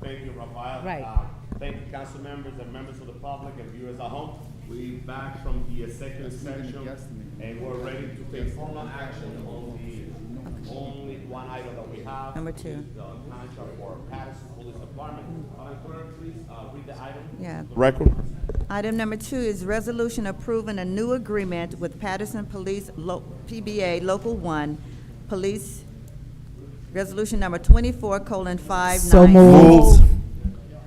Thank you, Rafael. Right. Thank you, council members and members of the public and viewers at home. We back from the second session, and we're ready to take formal action on the only one item that we have. Number 2. which is the contract for Paterson Police Department. Madam Clerk, please read the item. Yeah. Record. Item number 2 is resolution approving a new agreement with Paterson Police PBA Local 1 Police, resolution number 24:5. So moved.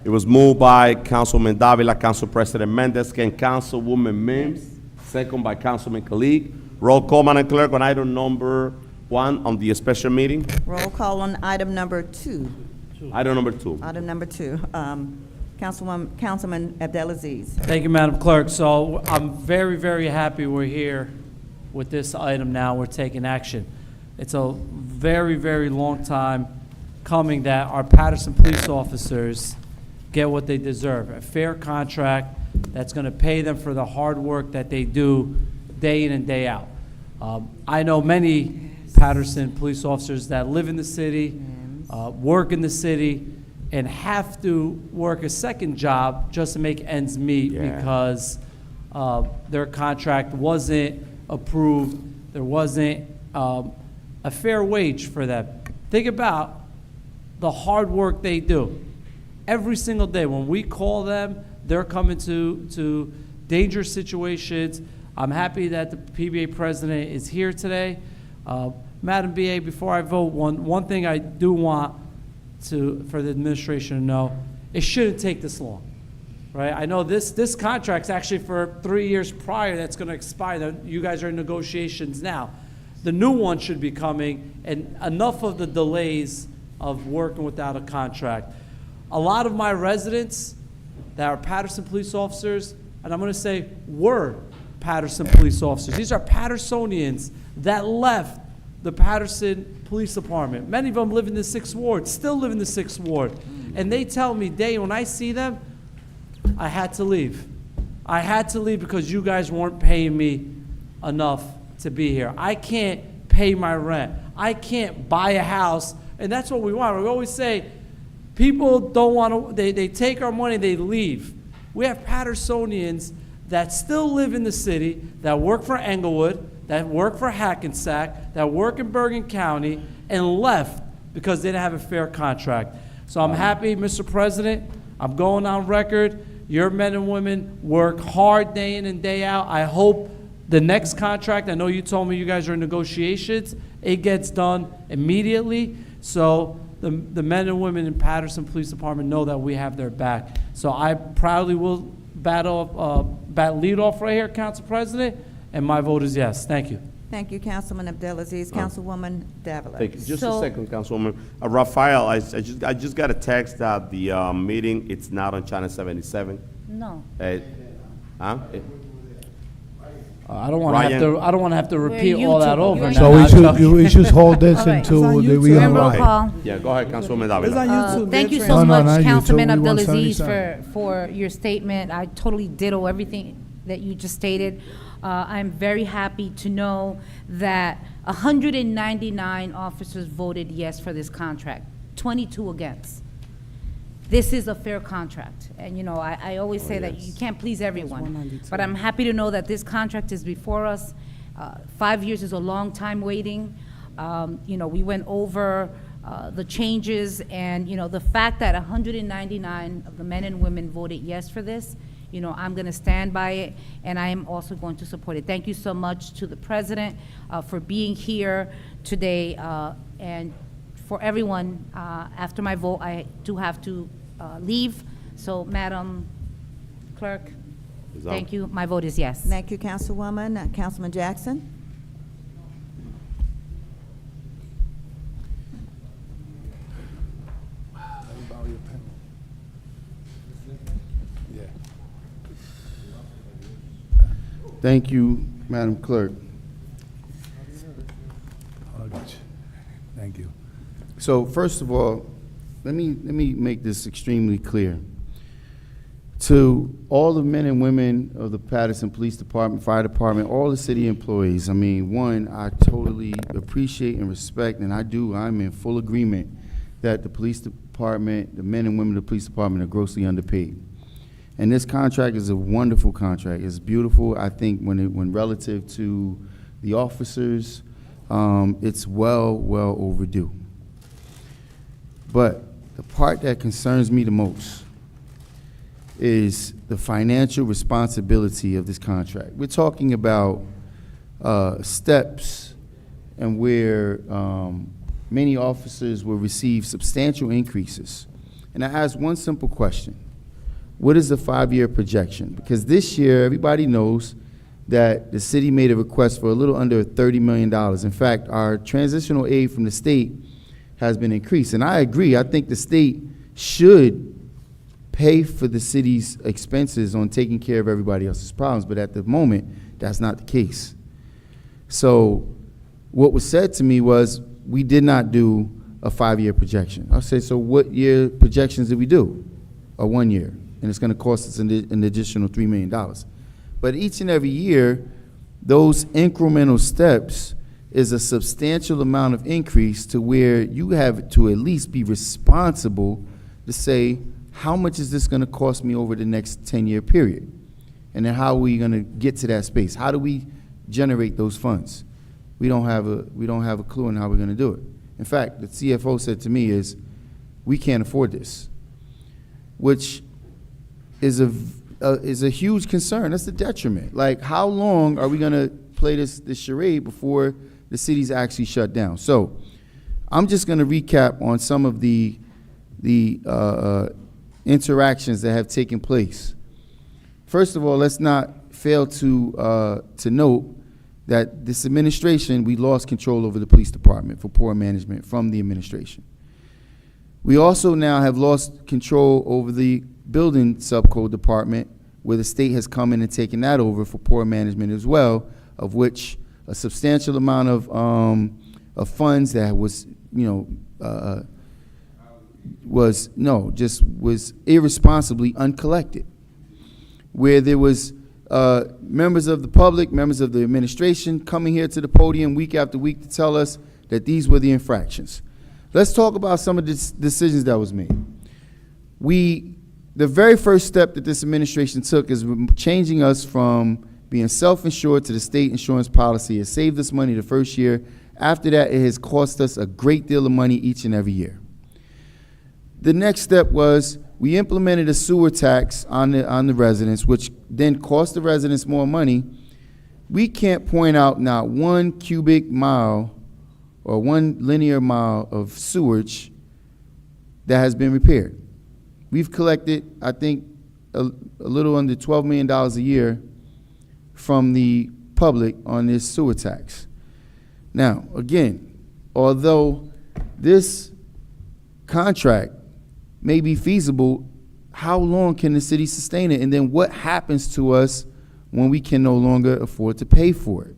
It was moved by Councilman Davila, Council President Mendez, and Councilwoman Mims, second by Councilman Kalik. Roll call, Madam Clerk, on item number 1 on the special meeting. Roll call on item number 2. Item number 2. Item number 2. Councilman Abdelaziz. Thank you, Madam Clerk. So I'm very, very happy we're here with this item now. We're taking action. It's a very, very long time coming that our Paterson police officers get what they deserve, a fair contract that's going to pay them for the hard work that they do day in and day out. I know many Paterson police officers that live in the city, work in the city, and have to work a second job just to make ends meet because their contract wasn't approved. There wasn't a fair wage for them. Think about the hard work they do. Every single day when we call them, they're coming to dangerous situations. I'm happy that the PBA president is here today. Madam BA, before I vote, one thing I do want for the administration to know, it shouldn't take this long, right? I know this contract's actually for 3 years prior that's going to expire. You guys are in negotiations now. The new one should be coming, and enough of the delays of working without a contract. A lot of my residents that are Paterson police officers, and I'm going to say were Paterson police officers. These are Patersonians that left the Paterson Police Department. Many of them live in the 6th Ward, still live in the 6th Ward. And they tell me, when I see them, I had to leave. I had to leave because you guys weren't paying me enough to be here. I can't pay my rent. I can't buy a house. And that's what we want. We always say, people don't want to, they take our money, they leave. We have Patersonians that still live in the city, that work for Englewood, that work for Hackensack, that work in Bergen County, and left because they didn't have a fair contract. So I'm happy, Mr. President, I'm going on record. Your men and women work hard day in and day out. I hope the next contract, I know you told me you guys are in negotiations, it gets done immediately. So the men and women in Paterson Police Department know that we have their back. So I proudly will lead off right here, Council President, and my vote is yes. Thank you. Thank you, Councilman Abdelaziz. Councilwoman Davila. Thank you. Just a second, Councilwoman. Rafael, I just got a text that the meeting, it's not on Channel 77. No. Huh? I don't want to have to repeat all that over. So we should hold this All right. until we Roll are call. Yeah, go ahead, Councilwoman Davila. Thank you No, so no, much, not Councilman YouTube. We want Abdelaziz, 77. for your statement. I totally ditto everything that you just stated. I'm very happy to know that 199 officers voted yes for this contract, 22 against. This is a fair contract. And, I always say that you can't please everyone. But I'm happy to know that this contract is before us. 5 years is a long time waiting. We went over the changes, and, the fact that 199 of the men and women voted yes for this, I'm going to stand by it, and I am also going to support it. Thank you so much to the President for being here today, and for everyone. After my vote, I do have to leave. So, Madam Clerk, thank you. My vote is yes. Thank you, Councilwoman. Councilman Jackson. Thank you, Madam Clerk. Thank you. So first of all, let me make this extremely clear. To all the men and women of the Paterson Police Department, Fire Department, all the city employees, one, I totally appreciate and respect, and I'm in full agreement that the department, the men and women of the police department are grossly underpaid. And this contract is a wonderful contract. It's beautiful. I think when relative to the officers, it's well overdue. But the part that concerns me the most is the financial responsibility of this contract. We're talking about steps and where many officers will receive substantial increases. And I ask one simple question. What is the 5-year projection? Because this year, everybody knows that the city made a request for a little under $30 million. In fact, our transitional aid from the state has been increased. And I agree, I think the state should pay for the city's expenses on taking care of everybody else's problems, but at the moment, that's not the case. So what was said to me was, we did not do a 5-year projection. I said, so what year projections did we do? A 1 year. And it's going to cost us an additional $3 million. But each and every year, those incremental steps is a substantial amount of increase to where you have to at least be responsible to say, how much is this going to cost me over the next 10-year period? And then how are we going to get to that space? How do we generate those funds? We don't have a clue on how we're going to do it. In fact, the CFO said to me is, we can't afford this, which is a huge concern. That's the detriment. Like, how long are we going to play this charade before the city's actually shut down? So I'm just going to recap on some of the interactions that have taken place. First of all, let's not fail to note that this administration, we lost control over the police department for poor management from the administration. We also now have lost control over the building subcode department, where the state has come in and taken that over for poor management as well, of which a substantial amount of funds that was, was irresponsibly uncollected, where there was members of the public, members of the administration coming here to the podium week after week to tell us that these were the infractions. Let's talk about some of the decisions that was made. The very first step that this administration took is changing us from being self-insured to the state insurance policy. It saved us money the first year. After that, it has cost us a great deal of money each and every year. The next step was we implemented a sewer tax on the residents, which then cost the residents more money. We can't point out not 1 cubic mile or 1 linear mile of sewage that has been repaired. We've collected, I think, a little under $12 million a year from the public on this sewer tax. Now, again, although this contract may be feasible, how long can the city sustain it? And then what happens to us when we can no longer afford to pay for it?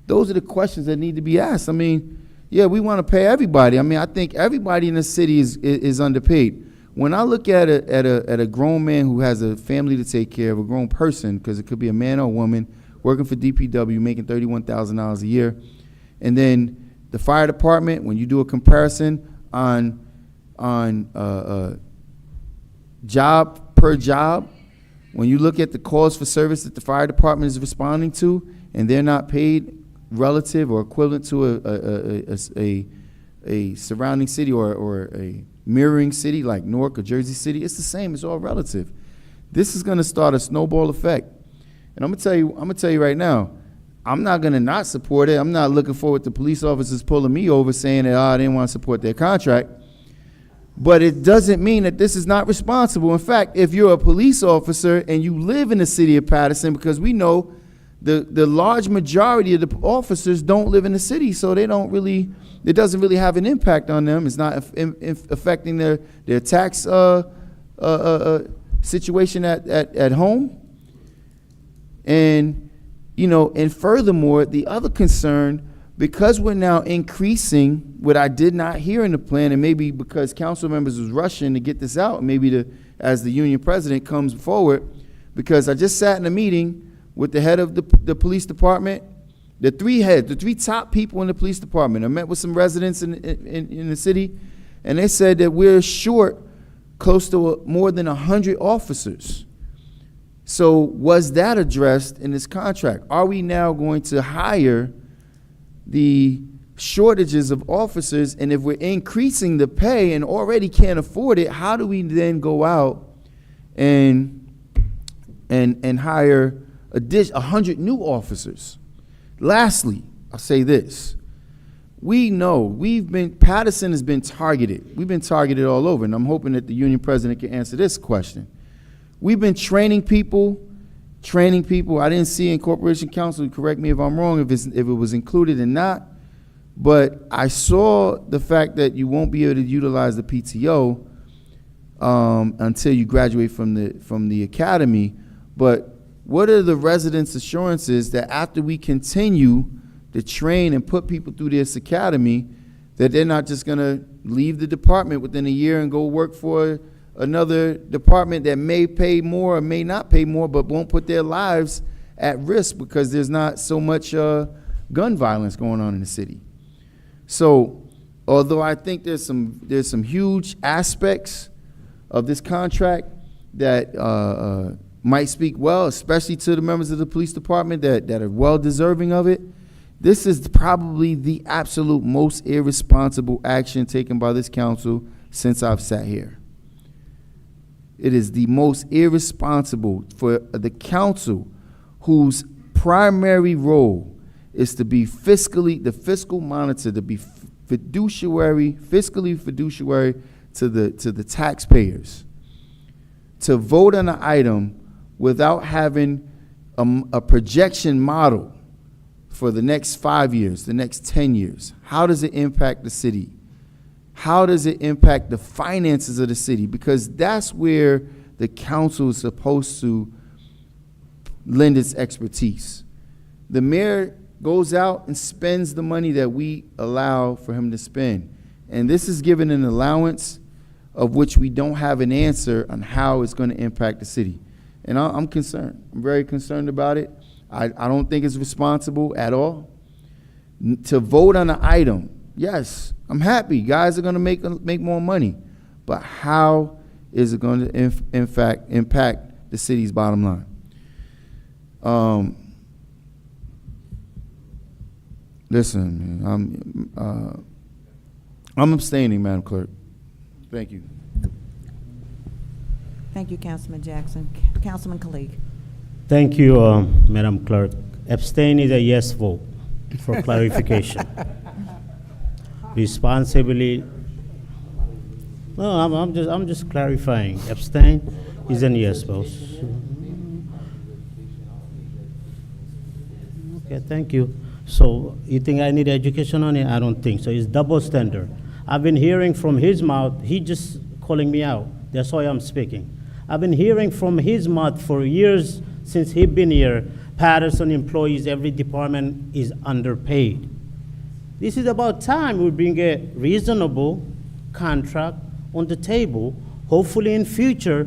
Those are the questions that need to be asked. I mean, yeah, we want to pay everybody. I mean, I think everybody in the city is underpaid. When I look at a grown man who has a family to take care of, a grown person, because it could be a man or a woman, working for DPW, making $31,000 a year, and then the fire department, when you do a comparison on job per job, when you look at the calls for service that the fire department is responding to, and they're not paid relative or equivalent to a surrounding city or a mirroring city like Newark or Jersey City, it's the same. It's all relative. This is going to start a snowball effect, and I'm gonna tell you right now, I'm not gonna not support it. I'm not looking forward to police officers pulling me over saying that I didn't want to support their contract. But it doesn't mean that this is not responsible. In fact, if you're a police officer and you live in the city of Paterson, because we know the large majority of the officers don't live in the city, so it doesn't really have an impact on them. It's not affecting their tax situation at home. And furthermore, the other concern, because we're now increasing what I did not hear in the plan, and maybe because council members was rushing to get this out, maybe as the union president comes forward, because I just sat in a meeting with the head of the police department, the three top people in the police department. I met with some residents in the city. and they said that we're short close to more than 100 officers. So was that addressed in this contract? Are we now going to hire the shortages of officers? And if we're increasing the pay and already can't afford it, how do we then go out and hire 100 new officers? Lastly, I'll say this. We know Paterson has been targeted. We've been targeted all over, and I'm hoping that the union president can answer this question. We've been training people. I didn't see in Corporation Council, correct me if I'm wrong, if it was included or not, but I saw the fact that you won't be able to utilize the PTO until you graduate from the academy. But what are the residents' assurances that after we continue to train and put people through this academy, that they're not just going to leave the department within a year and go work for another department that may pay more or may not pay more, but won't put their lives at risk because there's not so much gun violence going on in the city? So, although I think there's some huge aspects of this contract that might speak well, especially to the members of the police department that are well deserving of it, this is probably the absolute most irresponsible action taken by this council since I've sat here. It is the most irresponsible for the council, whose primary role is to be the fiscal monitor, to be fiscally fiduciary to the taxpayers, to vote on an item without having a projection model for the next 5 years, the next 10 years. How does it impact the city? How does it impact the finances of the city? Because that's where the council is supposed to lend its expertise. The mayor goes out and spends the money that we allow for him to spend. And this is given an allowance of which we don't have an answer on how it's going to impact the city. And I'm concerned. I'm very concerned about it. I don't think it's responsible at all. To vote on an item, yes, I'm happy. Guys are going to make more money. But how is it going to, in fact, impact the city's bottom line? Listen, I'm abstaining, Madam Clerk. Thank you. Thank you, Councilman Jackson. Councilman Kalik. Thank you, Madam Clerk. Abstain is a yes vote for clarification. Responsibly. No, I'm just clarifying. Abstain is a yes vote. Okay, thank you. So you think I need education on it? I don't think so. It's double standard. I've been hearing from his mouth. He just calling me out. That's why I'm speaking. I've been hearing from his mouth for years since he's been here. Paterson employees, every department is underpaid. This is about time we bring a reasonable contract on the table. Hopefully in future,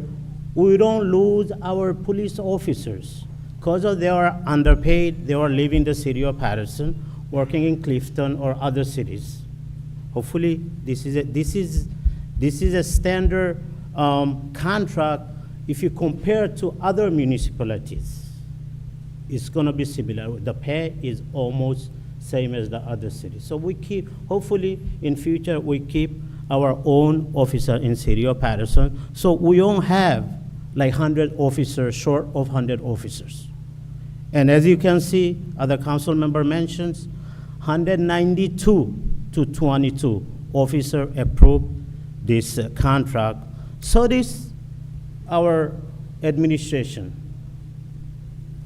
we don't lose our police officers. Because they are underpaid, they are leaving the city of Paterson, working in Clifton or other cities. Hopefully, this is a standard contract. If you compare to other municipalities, it's going to be similar. The pay is almost same as the other cities. So we keep, hopefully, in future, we keep our own officer in city of Paterson. So we don't have like 100 officers short of 100 officers. And as you can see, other council member mentions, 192 to 22 officer approved this contract. So this our administration.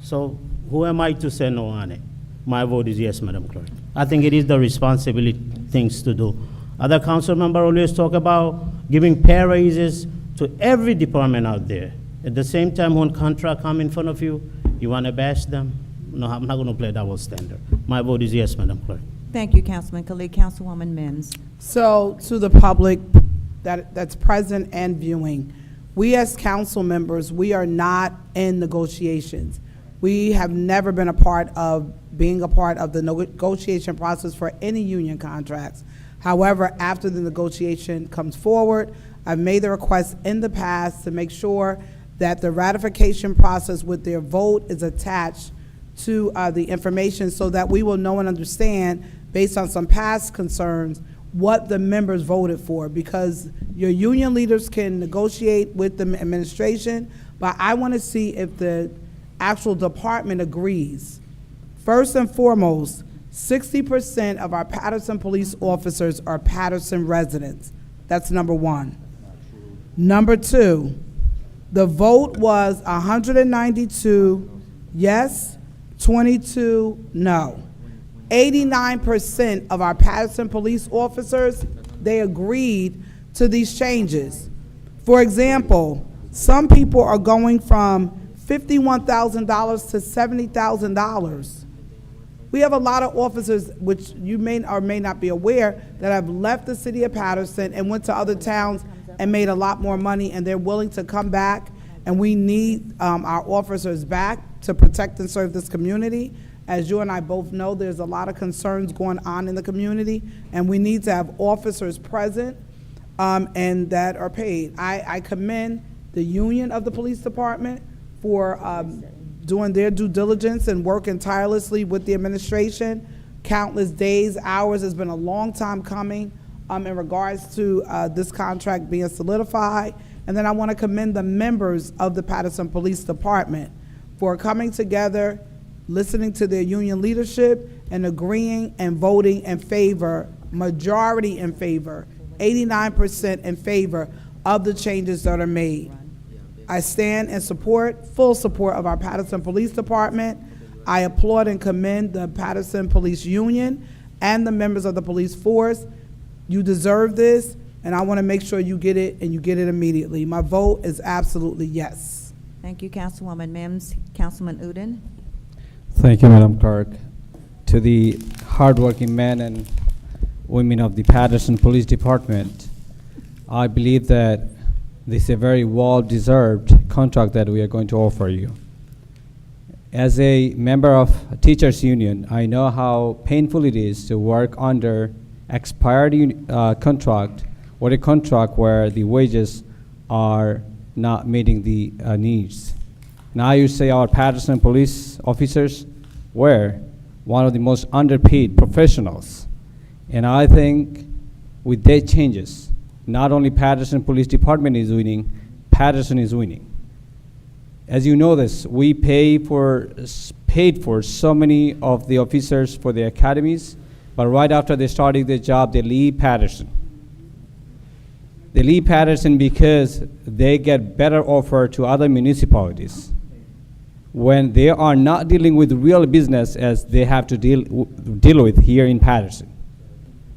So who am I to say no on it? My vote is yes, Madam Clerk. I think it is the responsibility things to do. Other council member always talk about giving pay raises to every department out there. At the same time, when contract come in front of you, you want to bash them? No, I'm not going to play double standard. My vote is yes, Madam Clerk. Thank you, Councilman Kalik. Councilwoman Mims. So, to the public that's present and viewing, we as council members, we are not in negotiations. We have never been being a part of the negotiation process for any union contracts. However, after the negotiation comes forward, I've made the request in the past to make sure that the ratification process with their vote is attached to the information so that we will know and understand, based on some past concerns, what the members voted for, because your union leaders can negotiate with the administration, but I want to see if the actual department agrees. First and foremost, 60% of our Paterson police officers are Paterson residents. That's number one. Number two, the vote was 192 yes, 22 no. 89% of our Paterson police officers, they agreed to these changes. For example, some people are going from $51,000 to $70,000. We have a lot of officers, which you may or may not be aware, that have left the city of Paterson and went to other towns and made a lot more money, and they're willing to come back, and we need our officers back to protect and serve this community. As you and I both know, there's a lot of concerns going on in the community, and we need to have officers present and that are paid. I commend the union of the police department for doing their due diligence and working tirelessly with the administration. Countless days, hours, has been a long time coming in regards to this contract being solidified. And then I want to commend the members of the Paterson Police Department for coming together, listening to their union leadership, and agreeing and voting in favor, majority in favor, 89% in favor of the changes that are made. I stand in support, full support of our Paterson Police Department. I applaud and commend the Paterson Police Union and the members of the police force. You deserve this, and I want to make sure you get it, and you get it immediately. My vote is absolutely yes. Thank you, Councilwoman Mims. Councilman Udine? Thank you, Madam Clerk. To the hardworking men and women of the Paterson Police Department, I believe that this is a very well-deserved contract that we are going to offer you. As a member of a teachers union, I know how painful it is to work under expired contract or a contract where the wages are not meeting the needs. Now you say our Paterson police officers were one of the most underpaid professionals. And I think with their changes, not only Paterson Police Department is winning, Paterson is winning. As you know this, we paid for so many of the officers for the academies, but right after they started their job, they leave Paterson. They leave Paterson because they get better offer to other municipalities when they are not dealing with real business as they have to deal with here in Paterson.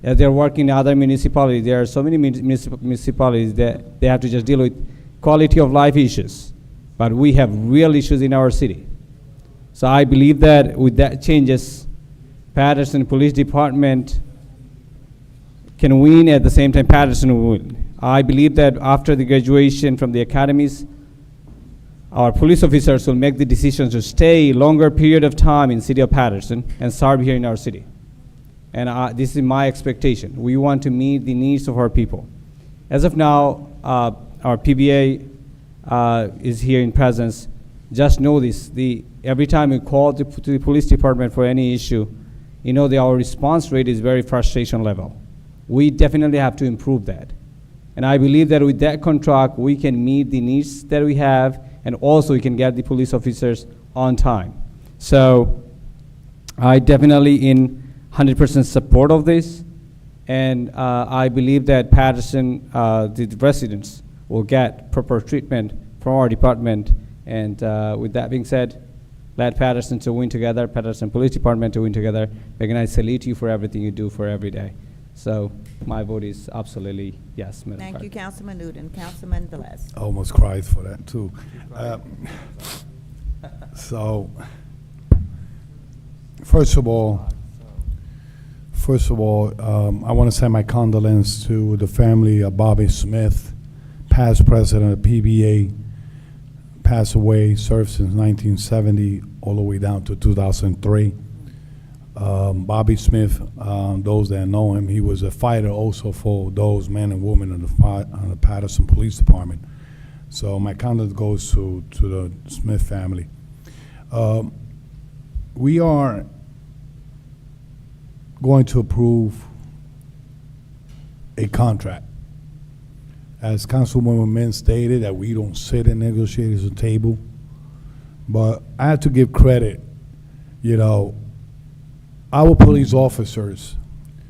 As they're working in other municipalities, there are so many municipalities that they have to just deal with quality of life issues. But we have real issues in our city. So I believe that with that changes, Paterson Police Department can win, at the same time Paterson will win. I believe that after the graduation from the academies, our police officers will make the decision to stay longer period of time in city of Paterson and serve here in our city. And this is my expectation. We want to meet the needs of our people. As of now, our PBA is here in presence. Just know this, every time we call to the police department for any issue, you know our response rate is very frustration level. We definitely have to improve that. And I believe that with that contract, we can meet the needs that we have, and also we can get the police officers on time. So I definitely in 100% support of this, and I believe that Paterson, the residents, will get proper treatment from our department. And with that being said, let Paterson to win together, Paterson Police Department to win together. Megan, I salute you for everything you do for every day. So my vote is absolutely yes, Madam Thank Clerk. you, Councilman Udine. Councilman Velez? I almost cried for that, too. So, first of all, I want to send my condolence to the family of Bobby Smith, past president of PBA, passed away, served since 1970, all the way down to 2003. Bobby Smith, those that know him, he was a fighter also for those men and women on the Paterson Police Department. So my condolence goes to the Smith family. We are going to approve a contract. As Councilwoman Min stated, that we don't sit at negotiators' table, but I have to give credit, you know, our police officers.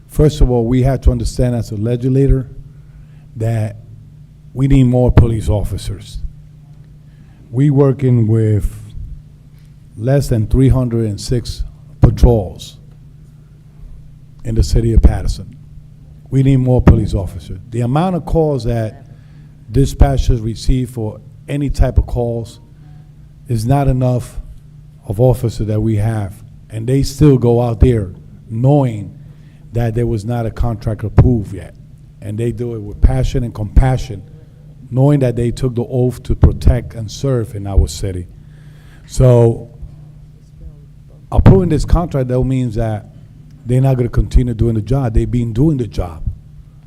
First of all, we have to understand as a legislator that we need more police officers. We working with less than 306 patrols in the city of Paterson. We need more police officers. The amount of calls that dispatchers receive for any type of calls is not enough of officers that we have. And they still go out there knowing that there was not a contract approved yet. And they do it with passion and compassion, knowing that they took the oath to protect and serve in our city. So approving this contract, that means that they're not going to continue doing the job. They've been doing the job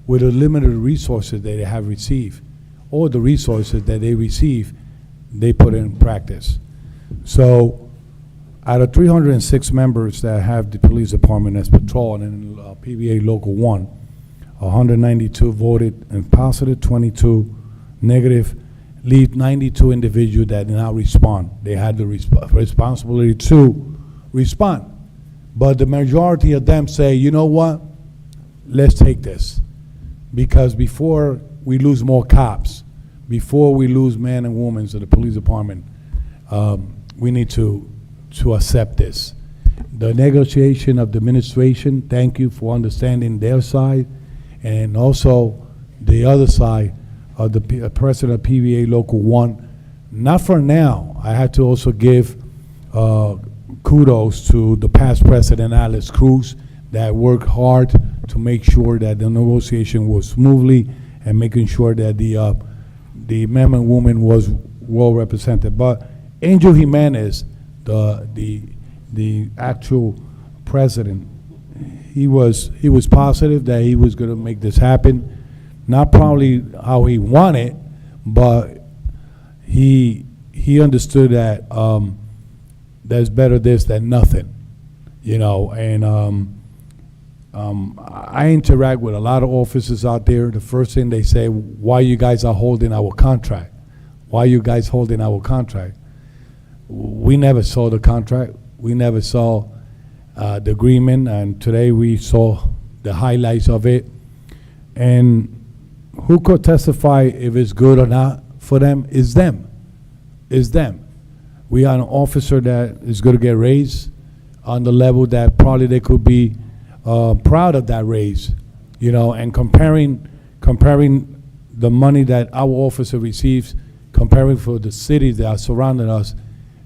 with the limited resources that they have received. All the resources that they receive, they put in practice. So out of 306 members that have the police department as patrol and in PBA Local 1, 192 voted in positive, 22 negative, leave 92 individuals that did not respond. They had the responsibility to respond. But the majority of them say, you know what, let's take this. Because before we lose more cops, before we lose men and women to the police department, we need to accept this. The negotiation of the administration, thank you for understanding their side, and also the other side of the president of PVA Local 1. Not for now, I have to also give kudos to the past president, Alex Cruz, that worked hard to make sure that the negotiation was smoothly and making sure that the men and women was well represented. But Angel Jimenez, the actual president, he was positive that he was going to make this happen. Not probably how he wanted, but he understood that there's better this than nothing, you know. And I interact with a lot of officers out there. The first thing they say, why you guys are holding our contract? Why you guys holding our contract? We never saw the contract. We never saw the agreement, and today we saw the highlights of it. And who could testify if it's good or not for them? Is them. Is them. We are an officer that is going to get raised on the level that probably they could be proud of that raise, you know. And comparing the money that our officer receives, comparing for the cities that are surrounding us,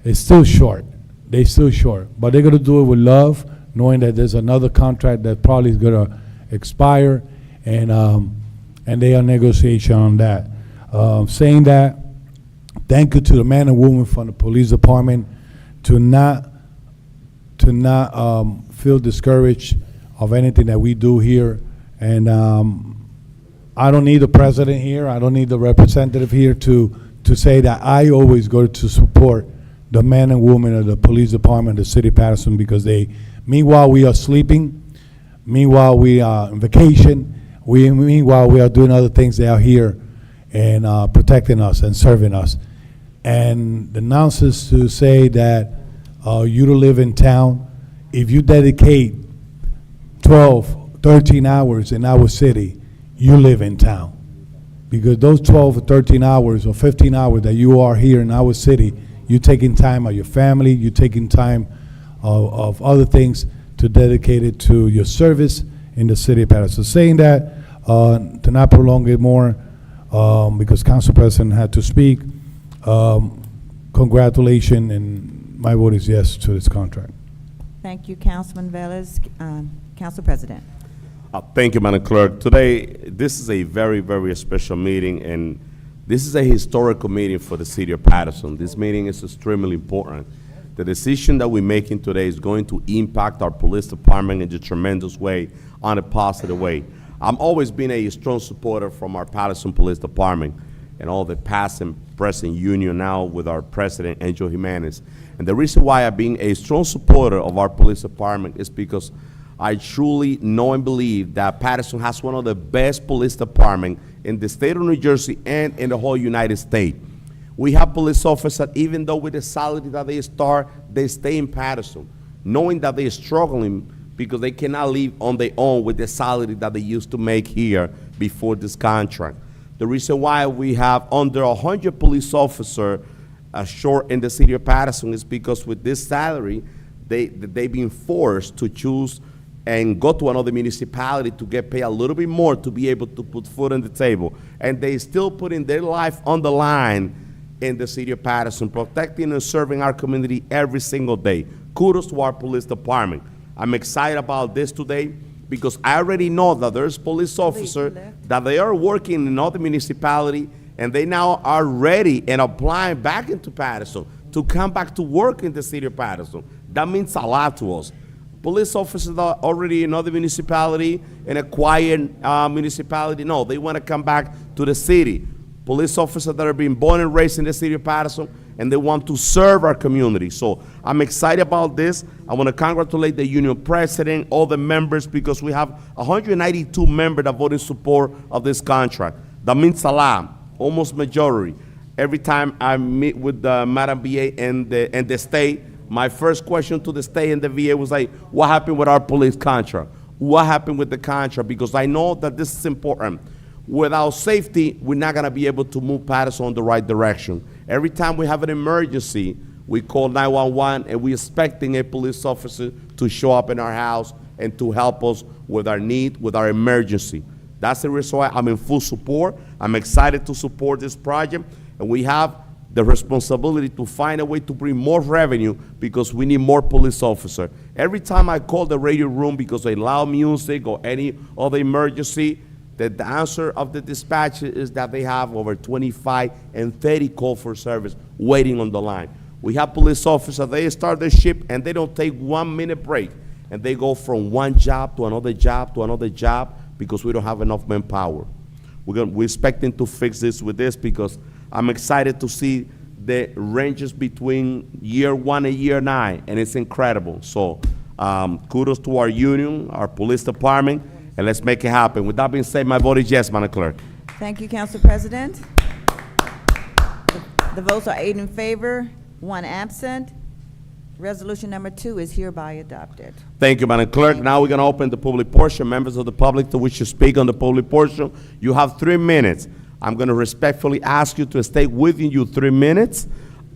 it's still short. They're still short, but they're going to do it with love, knowing that there's another contract that probably is going to expire, and they are negotiation on that. Saying that, thank you to the men and women from the police department to not feel discouraged of anything that we do here. And I don't need the president here. I don't need the representative here to say that I always go to support the men and women of the police department, the city of Paterson, because meanwhile we are sleeping, meanwhile we are on vacation, meanwhile we are doing other things, they are here and protecting us and serving us. And the nonsense to say that you don't live in town, if you dedicate 12, 13 hours in our city, you live in town. Because those 12 or 13 hours or 15 hours that you are here in our city, you're taking time of your family, you're taking time of other things to dedicate it to your service in the city of Paterson. So saying that, to not prolong it more, because Council President had to speak, congratulations, and my vote is yes to this contract. Thank you, Councilman Velez. Council President. Thank you, Madam Clerk. Today, this is a very, very special meeting, and this is a historical meeting for the city of Paterson. This meeting is extremely important The decision that we're making today is going to impact our police department in a tremendous way, on a positive way. I'm always been a strong supporter from our Paterson Police Department and all the past and present union now with our president, Angel Jimenez. And the reason why I've been a strong supporter of our police department is because I truly know and believe that Paterson has one of the best police departments in the state of New Jersey and in the whole United States. We have police officers, even though with the salary that they start, they stay in Paterson, knowing that they're struggling because they cannot live on their own with the salary that they used to make here before this contract. The reason why we have under 100 police officers short in the city of Paterson is because with this salary, they've been forced to choose and go to another municipality to get paid a little bit more to be able to put food on the table. And they still putting their life on the line in the city of Paterson, protecting and serving our community every single day. Kudos to our police department. I'm excited about this today because I already know that there's police officers that they are working in other municipality and they now are ready and applying back into Paterson to come back to work in the city of Paterson. That means a lot to us. Police officers that are already in other municipality, in a quiet municipality, no, they want to come back to the city. Police officers that are being born and raised in the city of Paterson, and they want to serve our community. So I'm excited about this. I want to congratulate the union president, all the members, because we have 192 members that voted in support of this contract. That means a lot, almost majority. Every time I meet with the Madam VA and the state, my first question to the state and the VA was like, what happened with our police contract? What happened with the contract? Because I know that this is important. Without safety, we're not gonna be able to move Paterson in the right direction. Every time we have an emergency, we call 911 and we're expecting a police officer to show up in our house and to help us with our need, with our emergency. That's the reason why I'm in full support. I'm excited to support this project, and we have the responsibility to find a way to bring more revenue because we need more police officers. Every time I call the radio room because they loud music or any other emergency, the answer of the dispatcher is that they have over 25 and 30 calls for service waiting on the line. We have police officers, they start their shift and they don't take 1 minute break. And they go from one job to another job to another job because we don't have enough manpower. We're expecting to fix this with this because I'm excited to see the ranges between year 1 and year 9, and it's incredible. So kudos to our union, our police department, and let's make it happen. With that being said, my vote is yes, Madam Clerk. Thank you, Council President. The votes are 8 in favor, 1 absent. Resolution number 2 is hereby adopted. Thank you, Madam Clerk. Now we're going to open the public portion. Members of the public to wish to speak on the public portion, you have 3 minutes. I'm going to respectfully ask you to stay within your 3 minutes.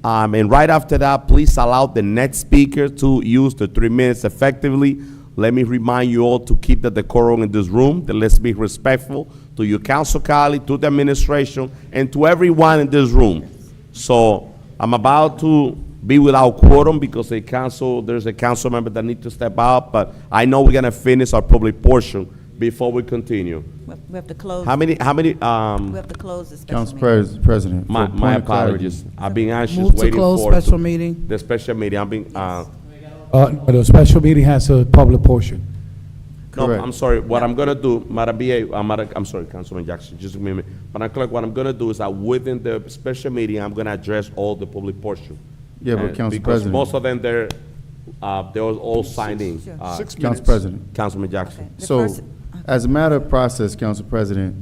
And right after that, please allow the next speaker to use the 3 minutes effectively. Let me remind you all to keep the decorum in this room, that let's be respectful to your council colleague, to the administration, and to everyone in this room. So I'm about to be without quorum because there's a council member that needs to step out, but I know we're gonna finish our public portion before we continue. We have to close. How many, We have to close the special Council meeting. President. for my point of clarity. apologies. I've been anxious Move to waiting close for special meeting. the special meeting. I've been, The special meeting has a public portion. no, Correct. I'm sorry. What I'm gonna do, Madam BA, I'm sorry, Councilman Jackson, just a minute. Madam Clerk, what I'm gonna do is that within the special meeting, I'm gonna address all the public portion. Yeah, but And Council because President. most of them, they're all signed in. Sure. Council President. Councilman Jackson. Okay. The So, first- as a matter of process, Council President,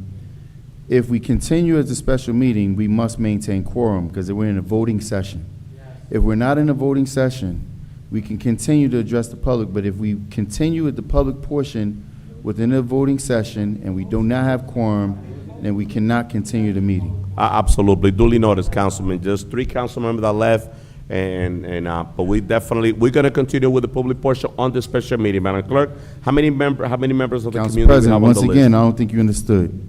if we continue as a special meeting, we must maintain quorum because we're in a voting session. If we're not in a voting session, we can continue to address the public, but if we continue with the public portion within a voting session and we do not have quorum, then we cannot continue the meeting. Absolutely, duly noticed, Councilman. Just 3 council members that left, but we're gonna continue with the public portion on the special meeting. Madam Clerk, how many members of the Council community we President, have on once the again, I list? don't think you understood.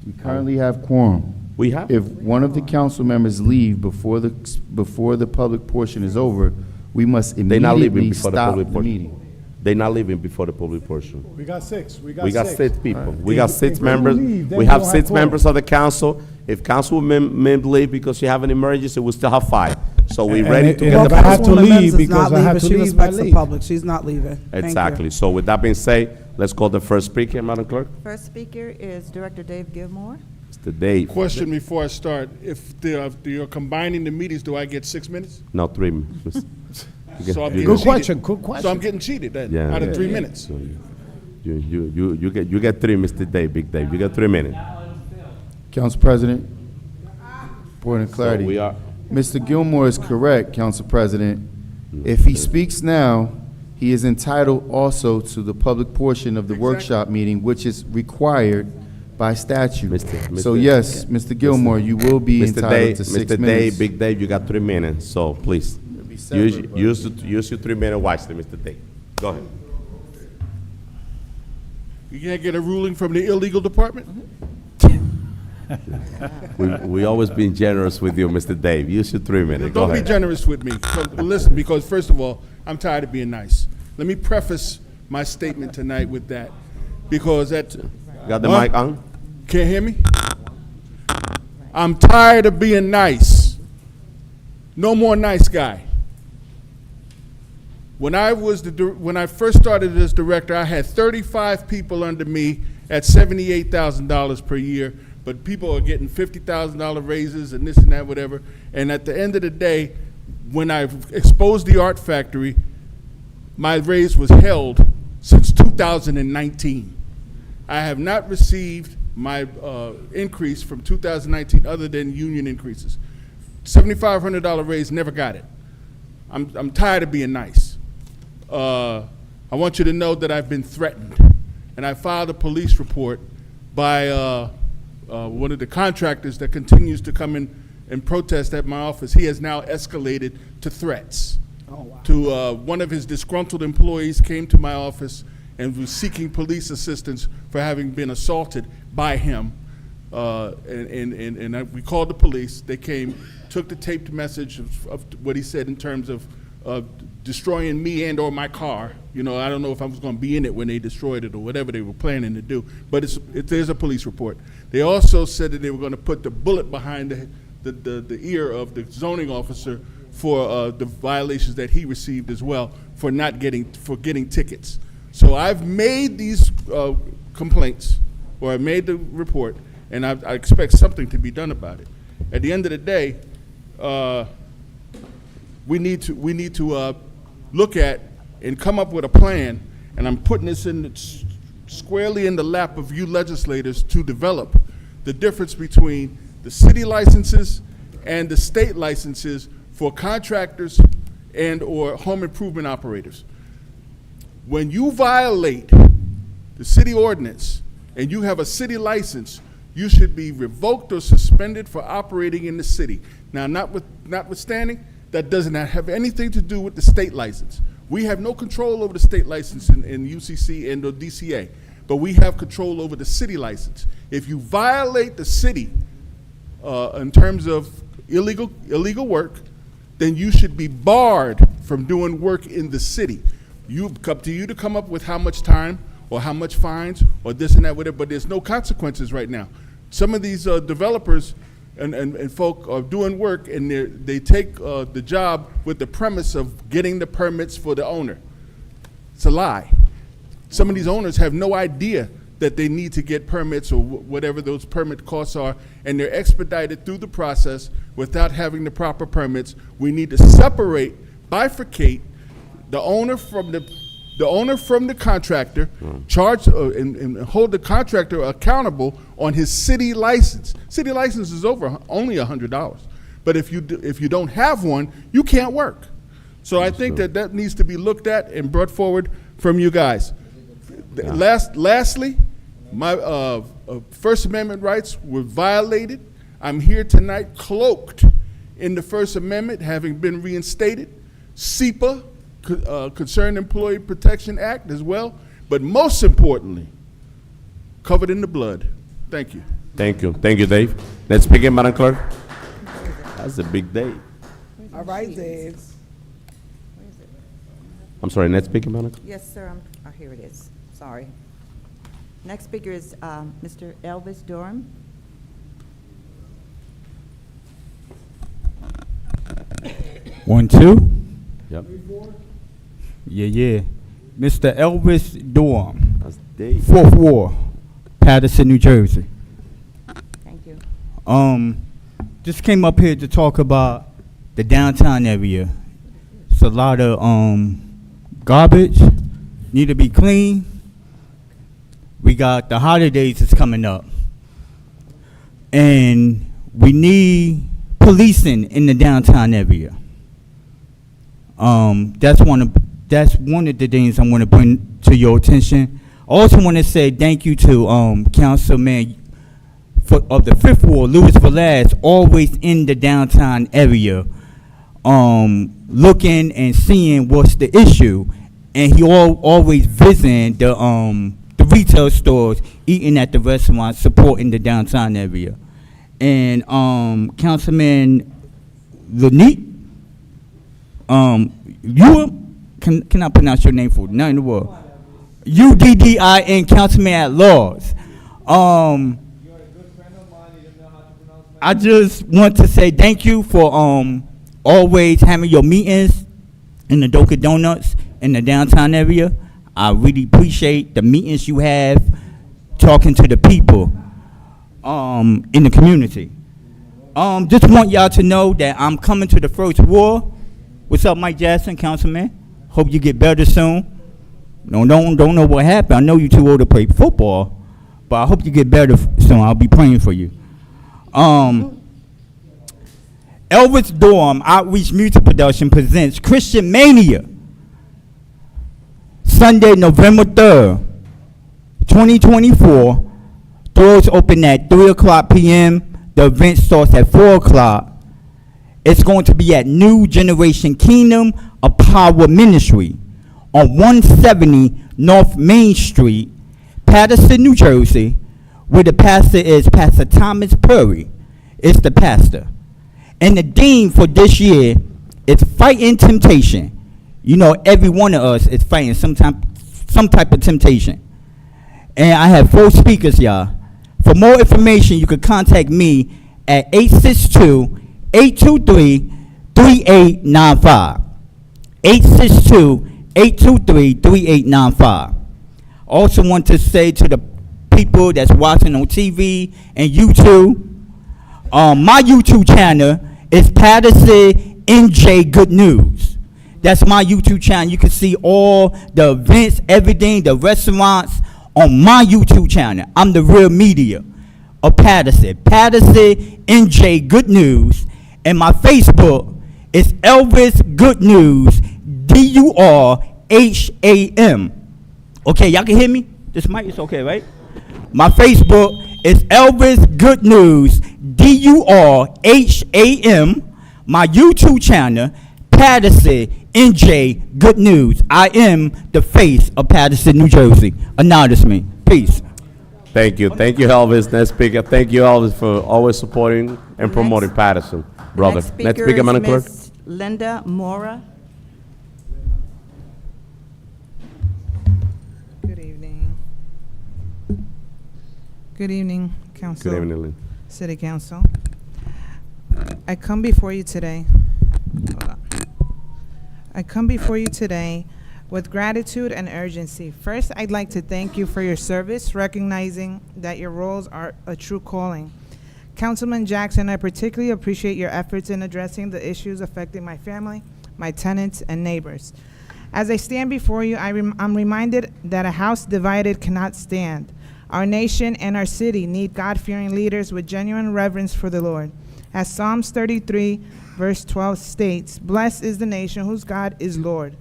We currently have quorum. We have? If one of the council members leave before the public portion is over, we must They're not leaving immediately before the stop public the portion. meeting. They're not leaving before the public portion. We got 6. We got 6 people. We If- got if 6 we members. leave, then We we have don't have 6 quorum. members of the council. If councilwoman leave because she have an emergency, we still have 5. So we And ready it- to and get if the I package. have to Councilwoman leave Mims is because not I have leaving. to She leave, I respects the leave. public. She's not leaving. Thank you. Exactly. So with that being said, let's call the first speaker, Madam Clerk. First speaker is Director Dave Gilmore. Mr. Dave. Question before I start, if you're combining the meetings, do I get 6 minutes? No, 3 minutes. So I'm You getting Good get- question, cheated. good question. So I'm getting cheated then, Yeah. out of Yeah, 3 yeah. minutes. So you get 3, Mr. Dave, Big Dave. You get 3 minutes. Council President, point of So clarity. we are, Mr. Gilmore is correct, Council President. If he speaks now, he is entitled also to the public portion of the workshop meeting, which is required by statute. So Mr. yes, Mr. Gilmore, you will be Mr. entitled Dave, to 6 Mr. minutes. Dave, Big Dave, you got 3 minutes, so please. Use your 3 minute wisely, Mr. Dave. Go ahead. You can't get a ruling from the illegal department? We always been generous with you, Mr. Dave. Use your 3 minutes. Go Don't be ahead. generous with me. So, listen, because first of all, I'm tired of being nice. Let me preface my statement tonight with that, because Got the What? mic on? can't hear me? I'm tired of being nice. No more nice guy. When I first started as director, I had 35 people under me at $78,000 per year, but people are getting $50,000 raises and this and that, whatever. And at the end of the day, when I exposed the art factory, my raise was held since 2019. I have not received my increase from 2019 other than union increases. $7,500 raise, never got it. I'm tired of being nice. I want you to know that I've been threatened, and I filed a police report by one of the contractors that continues to come in and protest at my office. He has now escalated to threats. To one of his disgruntled employees came to my office and was seeking police assistance for having been assaulted by him. We called the police. They came, took the taped message of what he said in terms of destroying me and or my car. You know, I don't know if I was going to be in it when they destroyed it or whatever they were planning to do, but there's a police report. They also said that they were going to put the bullet behind the ear of the zoning officer for the violations that he received as well for getting tickets. So I've made these complaints, or I made the report, and I expect something to be done about it. At the end of the day, we need to look at and come up with a plan, and I'm putting this squarely in the lap of you legislators to develop the difference between the city licenses and the state licenses for contractors and or home improvement operators. When you violate the city ordinance and you have a city license, you should be revoked or suspended for operating in the city. Now, notwithstanding, that does not have anything to do with the state license. We have no control over the state license in UCC and or DCA, but we have control over the city license. If you violate the city in terms of illegal work, then you should be barred from doing work in the city. Up to you to come up with how much time or how much fines or this and that, whatever, but there's no consequences right now. Some of these developers and folk are doing work, and they take the job with the premise of getting the permits for the owner. It's a lie. Some of these owners have no idea that they need to get permits or whatever those permit costs are, and they're expedited through the process without having the proper permits. We need to separate, bifurcate the owner from the contractor, charge and hold the contractor accountable on his city license. City license is only $100, but if you don't have one, you can't work. So I think that needs to be looked at and brought forward from you guys. Yeah. Lastly, my First Amendment rights were violated. I'm here tonight cloaked in the First Amendment, having been reinstated. CEPA, Concerned Employee Protection Act as well, but most importantly, covered in the blood. Thank you. Thank you. Thank you, Dave. Next speaker, Madam Clerk. That's a big day. All right, Dave. I'm sorry, next speaker, Madam Clerk. Yes, sir, here it is, sorry. Next speaker is Mr. Elvis Durham. 1, 2. Yep. Yeah. Mr. Elvis Dorm, That's Dave. 4th Ward, Paterson, New Jersey. Thank you. Just came up here to talk about the downtown area. It's a lot of garbage, need to be clean. We got the holidays that's coming up, and we need policing in the downtown area. That's one of the things I want to bring to your attention. I also want to say thank you to Councilman of the 5th Ward, Louis Velez, always in the downtown area, looking and seeing what's the issue, and he always visiting the retail stores, eating at the restaurants, supporting the downtown area. And Councilman Lanique, can I pronounce your name for not in the world? UDDIN, Councilman at Laws. I just want to say thank you for always having your meetings in the Dunkin' Donuts in the downtown area. I really appreciate the meetings you have, talking to the people in the community. Just want y'all to know that I'm coming to the 1st Ward. What's up, Mike Jackson, Councilman? Hope you get better soon. Don't know what happened. I know you're too old to play football, but I hope you get better soon. I'll be praying for you. Elvis Dorm Outreach Music Production presents Christian Mania, Sunday, November 3rd, 2024. Doors open at 3 o'clock p.m. The event starts at 4 o'clock. It's going to be at New Generation Kingdom of Power Ministry on 170 North Main Street, Paterson, New Jersey, where the pastor is Pastor Thomas Perry. It's the pastor. And the theme for this year is Fighting Temptation. You know, every one of us is fighting some type of temptation. And I have 4 speakers, y'all. For more information, you can contact me at 862-823-3895. 862-823-3895. Also want to say to the people that's watching on TV and YouTube, my YouTube channel is Paterson NJ Good News. That's my YouTube channel. You can see all the events, everything, the restaurants on my YouTube channel. I'm the real media of Paterson. Paterson NJ Good News. And my Facebook is Elvis Good News, DURHAM. Okay, y'all can hear me? This mic is okay, right? My Facebook is Elvis Good News, DURHAM. My YouTube channel, Paterson NJ Good News. I am the face of Paterson, New Jersey. Acknowledge me. Peace. Thank you, Elvis. Next speaker. Thank you, Elvis, for always supporting and promoting Paterson, brother. Next speaker, Madam Clerk. Ms. Linda Mora. Good evening. Good evening, Council. Good evening, Lynn. City Council. I come before you today. Hold on. I come before you today with gratitude and urgency. First, I'd like to thank you for your service, recognizing that your roles are a true calling. Councilman Jackson, I particularly appreciate your efforts in addressing the issues affecting my family, my tenants, and neighbors. As I stand before you, I'm reminded that a house divided cannot stand. Our nation and our city need God-fearing leaders with genuine reverence for the Lord. As Psalms 33, verse 12 states, "Blessed is the nation whose God is Lord."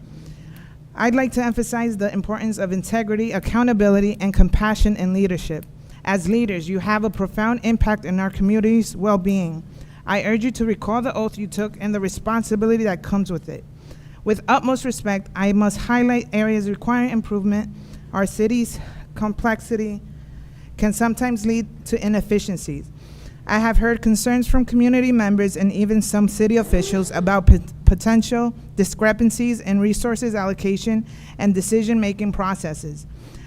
I'd like to emphasize the importance of integrity, accountability, and compassion in leadership. As leaders, you have a profound impact in our community's well-being. I urge you to recall the oath you took and the responsibility that comes with it. With utmost respect, I must highlight areas requiring improvement. Our city's complexity can sometimes lead to inefficiencies. I have heard concerns from community members and even some city officials about potential discrepancies in resources allocation and decision-making processes.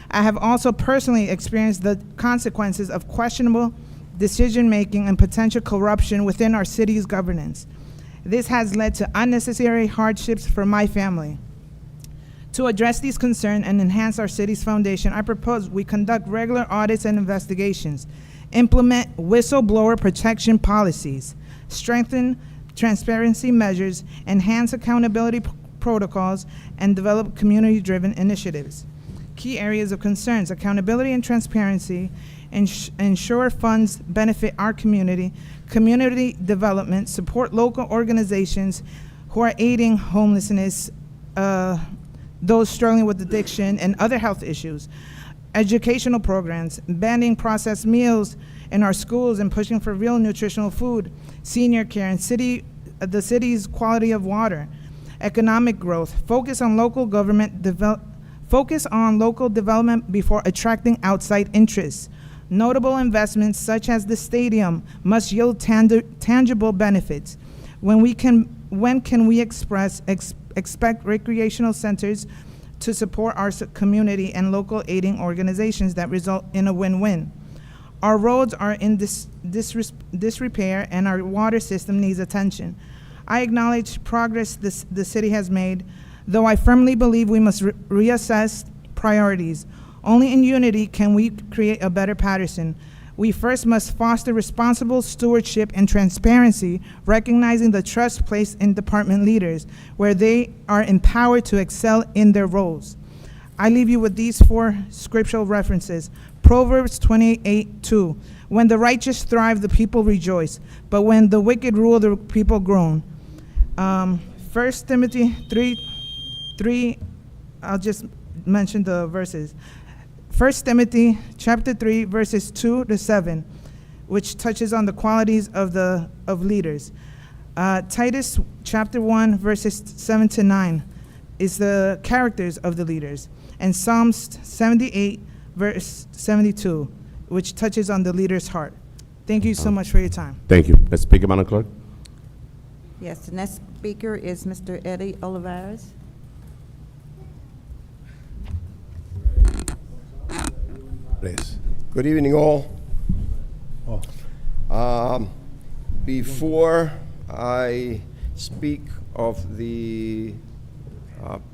I have also personally experienced the consequences of questionable decision-making and potential corruption within our city's governance. This has led to unnecessary hardships for my family. To address these concerns and enhance our city's foundation, I propose we conduct regular audits and investigations, implement whistleblower protection policies, strengthen transparency measures, enhance accountability protocols, and develop community-driven initiatives. Key areas of concerns: accountability and transparency, ensure funds benefit our community, community development, support local organizations who are aiding homelessness, those struggling with addiction and other health issues, educational programs, banning processed meals in our schools and pushing for real nutritional food, senior care, and the city's quality of water, economic growth, focus on local development before attracting outside interests. Notable investments such as the stadium must yield tangible benefits. When can we expect recreational centers to support our community and local aiding organizations that result in a win-win? Our roads are in disrepair and our water system needs attention. I acknowledge progress the city has made, though I firmly believe we must reassess priorities. Only in unity can we create a better Paterson. We first must foster responsible stewardship and transparency, recognizing the trust placed in department leaders, where they are empowered to excel in their roles. I leave you with these 4 scriptural references. Proverbs 28:2. When the righteous thrive, the people rejoice, but when the wicked rule, the people groan. 1 Timothy 3, I'll just mention the verses. 1 Timothy chapter 3, verses 2 to 7, which touches on the qualities of leaders. Titus chapter 1, verses 7 to 9 is the characters of the leaders. And Psalms 78, verse 72, which touches on the leader's heart. Thank you so much for your time. Thank you. Let's speak, Madam Clerk. Yes, the next speaker is Mr. Eddie Olivares. Please. Good evening, all. Oh. Before I speak of the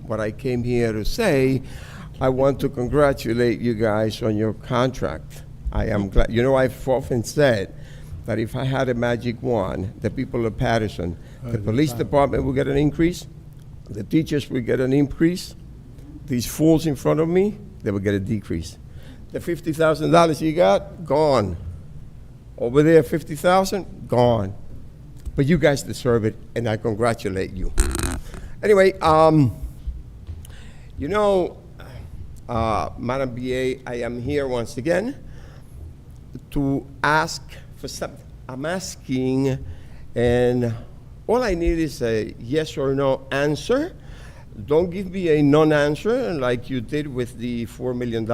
what I came here to say, I want to congratulate you guys on your contract. I am glad. You know, I've often said that if I had a magic wand, the people of Paterson, the police department will get an increase, the teachers will get an increase, these fools in front of me, they will get a decrease. The $50,000 you got, gone. Over there, $50,000, gone. But you guys deserve it, and I congratulate you. Anyway, you know, Madam BA, I am here once again to ask for something. I'm asking, and all I need is a yes or no answer. Don't give me a non-answer like you did with the $4 million.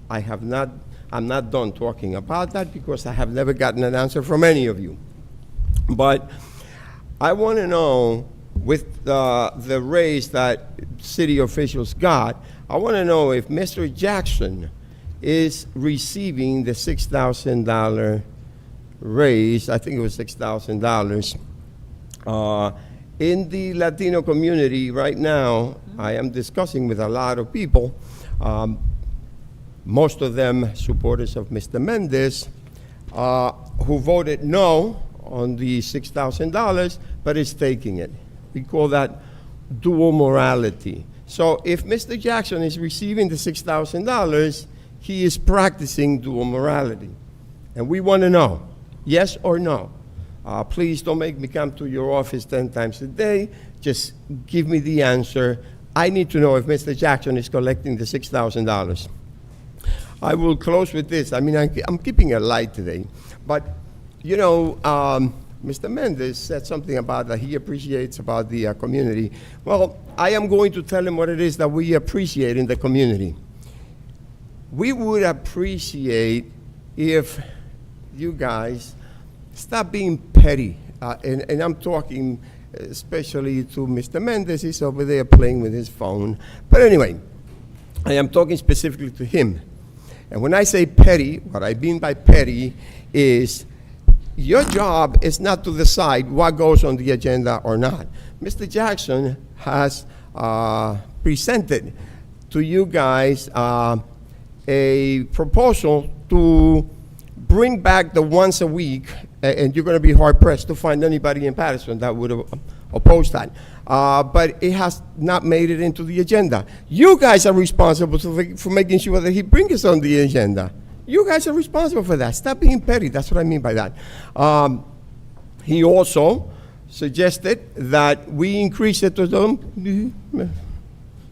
I'm not done talking about that because I have never gotten an answer from any of you. But I want to know, with the raise that city officials got, I want to know if Mr. Jackson is receiving the $6,000 raise. I think it was $6,000. In the Latino community right now, I am discussing with a lot of people, most of them supporters of Mr. Mendez, who voted no on the $6,000, but is taking it. We call that dual morality. So if Mr. Jackson is receiving the $6,000, he is practicing dual morality. And we want to know, yes or no. Please don't make me come to your office 10 times a day. Just give me the answer. I need to know if Mr. Jackson is collecting the $6,000. I will close with this. I mean, I'm keeping it light today. But, you know, Mr. Mendez said something about that he appreciates about the community. Well, I am going to tell him what it is that we appreciate in the community. We would appreciate if you guys stop being petty. And I'm talking especially to Mr. Mendez. He's over there playing with his phone. But anyway, I am talking specifically to him. And when I say petty, what I mean by petty is your job is not to decide what goes on the agenda or not. Mr. Jackson has presented to you guys a proposal to bring back the once a week, and you're going to be hard pressed to find anybody in Paterson that would oppose that. But it has not made it into the agenda. You guys are responsible for making sure that he brings us on the agenda. You guys are responsible for that. Stop being petty. That's what I mean by that. He also suggested that we increase it to them.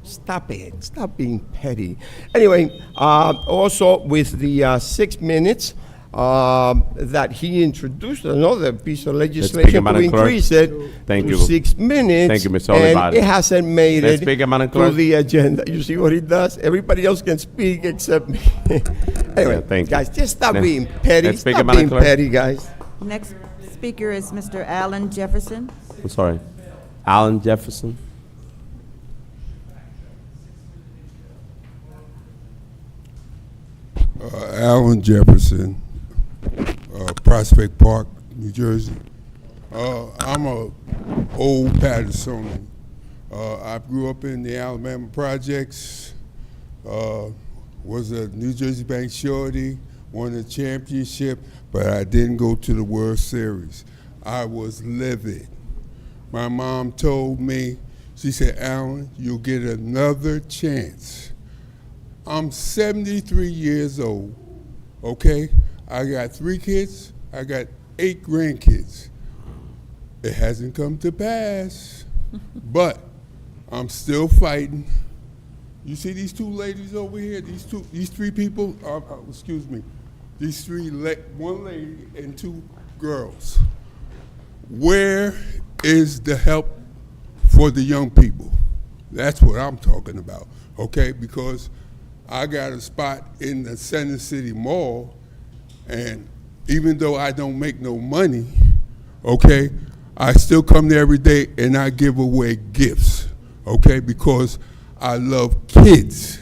Stop it. Stop being petty. Anyway, also with the 6 minutes that he introduced, another piece of legislation to increase it to 6 minutes. Thank you, Mr. And Olivares. it hasn't made Let's it speak, Madam to Clerk. the agenda. You see what he does? Everybody else can speak except me. Anyway, Yeah, thank you. guys, just stop Let's- being petty. let's speak, Stop Madam being Clerk. petty, guys. Next speaker is Mr. Alan Jefferson. I'm sorry. Alan Jefferson. Alan Jefferson, Prospect Park, New Jersey. I'm a old Patersonian. I grew up in the Alabama projects, was a New Jersey Bank surety, won a championship, but I didn't go to the World Series. I was livid. My mom told me, she said, Alan, you'll get another chance. I'm 73 years old, okay? I got 3 kids, I got 8 grandkids. It hasn't come to pass, but I'm still fighting. You see these 2 ladies over here, these 3 people, excuse me, these 3, 1 lady and 2 girls. Where is the help for the young people? That's what I'm talking about, okay? Because I got a spot in the Center City Mall, and even though I don't make no money, okay, I still come there every day and I give away gifts, okay, because I love kids.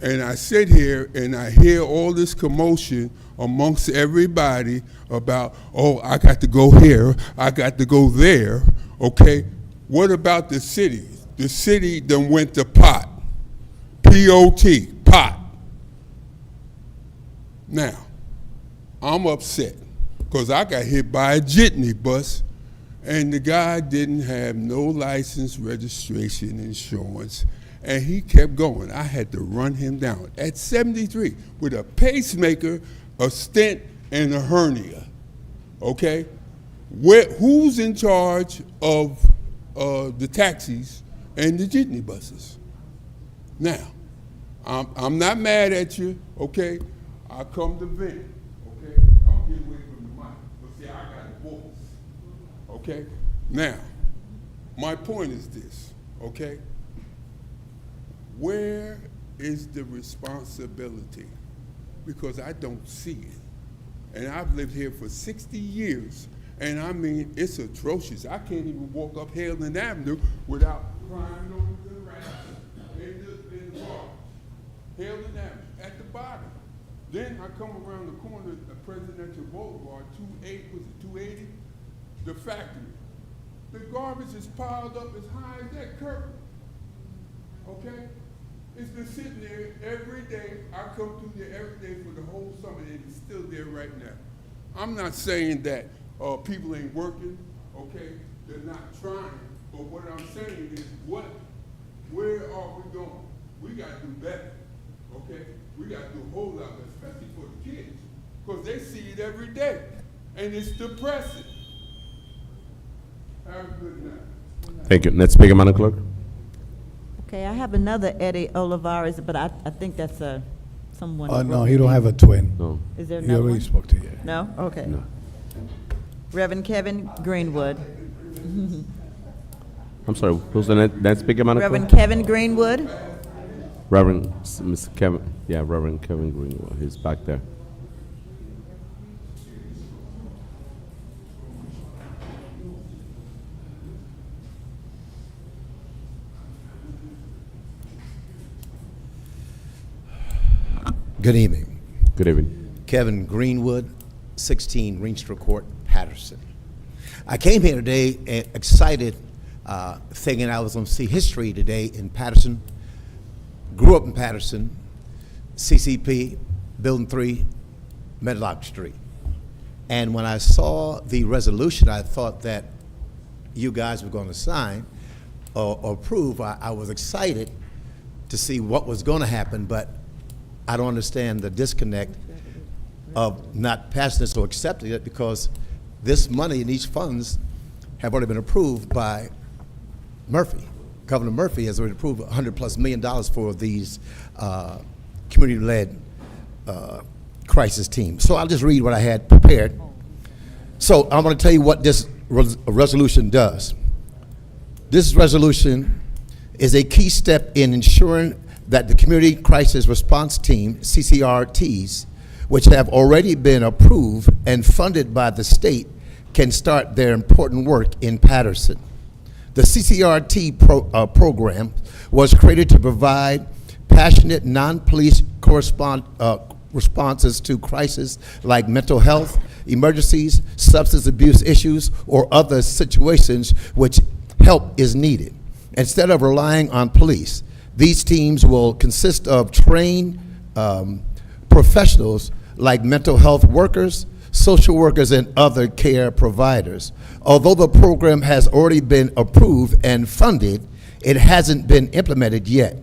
And I sit here and I hear all this commotion amongst everybody about, oh, I got to go here, I got to go there, okay? What about the city? The city done went to pot. P-O-T, pot. Now, I'm upset because I got hit by a jitney bus and the guy didn't have no license, registration, insurance, and he kept going. I had to run him down at 73 with a pacemaker, a stent, and a hernia, okay? Who's in charge of the taxis and the jitney buses? Now, I'm not mad at you, okay? I come to vent, okay? I'll get away from the mic, but see, I got a voice, okay? Now, my point is this, okay? Where is the responsibility? Because I don't see it. And I've lived here for 60 years, and I mean, it's atrocious. I can't even walk up Halen Avenue without climbing over to the right in the bar. Halen Avenue, at the bottom. Then I come around the corner of Presidential Boulevard, 280, the factory. The garbage is piled up as high as that curtain, okay? It's been sitting there every day. I come through there every day for the whole summer, and it's still there right now. I'm not saying that people ain't working, okay? They're not trying, but what I'm saying is where are we going? We gotta do better, okay? We gotta do a whole lot better, especially for the kids, because they see it every day, and it's depressing. Have a good night. Thank you. Next speaker, Madam Clerk. Okay, I have another Eddie Olivares, but I think that's someone. No, he don't have a twin. No. Is there He another already one? spoke to you. No? Okay. No. Reverend Kevin Greenwood. I'm sorry. Who's the next speaker, Madam Clerk? Reverend Kevin Greenwood. Reverend Mr. Kevin. Yeah, Reverend Kevin Greenwood. He's back there. Good evening. Good evening. Kevin Greenwood, 16 Ringster Court, Paterson. I came here today excited, thinking I was going to see history today in Paterson. Grew up in Paterson, CCP, Building 3, Medlock Street. And when I saw the resolution I thought that you guys were going to sign or approve, I was excited to see what was going to happen, but I don't understand the disconnect of not passing this or accepting it, because this money and these funds have already been approved by Murphy. Governor Murphy has already approved $100+ million for these community-led crisis teams. So I'll just read what I had prepared. So I'm going to tell you what this resolution does. This resolution is a key step in ensuring that the Community Crisis Response Team, CCRTs, which have already been approved and funded by the state, can start their important work in Paterson. The CCRT program was created to provide passionate non-police responses to crises like mental health, emergencies, substance abuse issues, or other situations which help is needed. Instead of relying on police, these teams will consist of trained professionals like mental health workers, social workers, and other care providers. Although the program has already been approved and funded, it hasn't been implemented yet.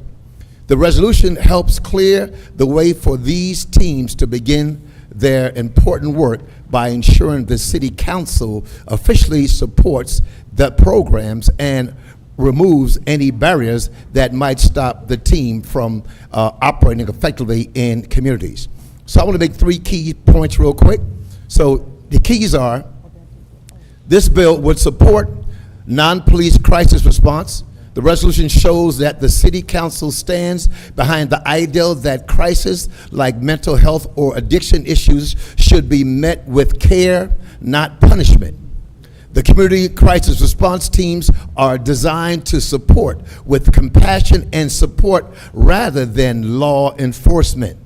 The resolution helps clear the way for these teams to begin their important work by ensuring the City Council officially supports the programs and removes any barriers that might stop the team from operating effectively in communities. So I want to make 3 key points real quick. So the keys are, this bill would support non-police crisis response. The resolution shows that the City Council stands behind the ideal that crises like mental health or addiction issues should be met with care, not punishment. The community crisis response teams are designed to support with compassion and support rather than law enforcement.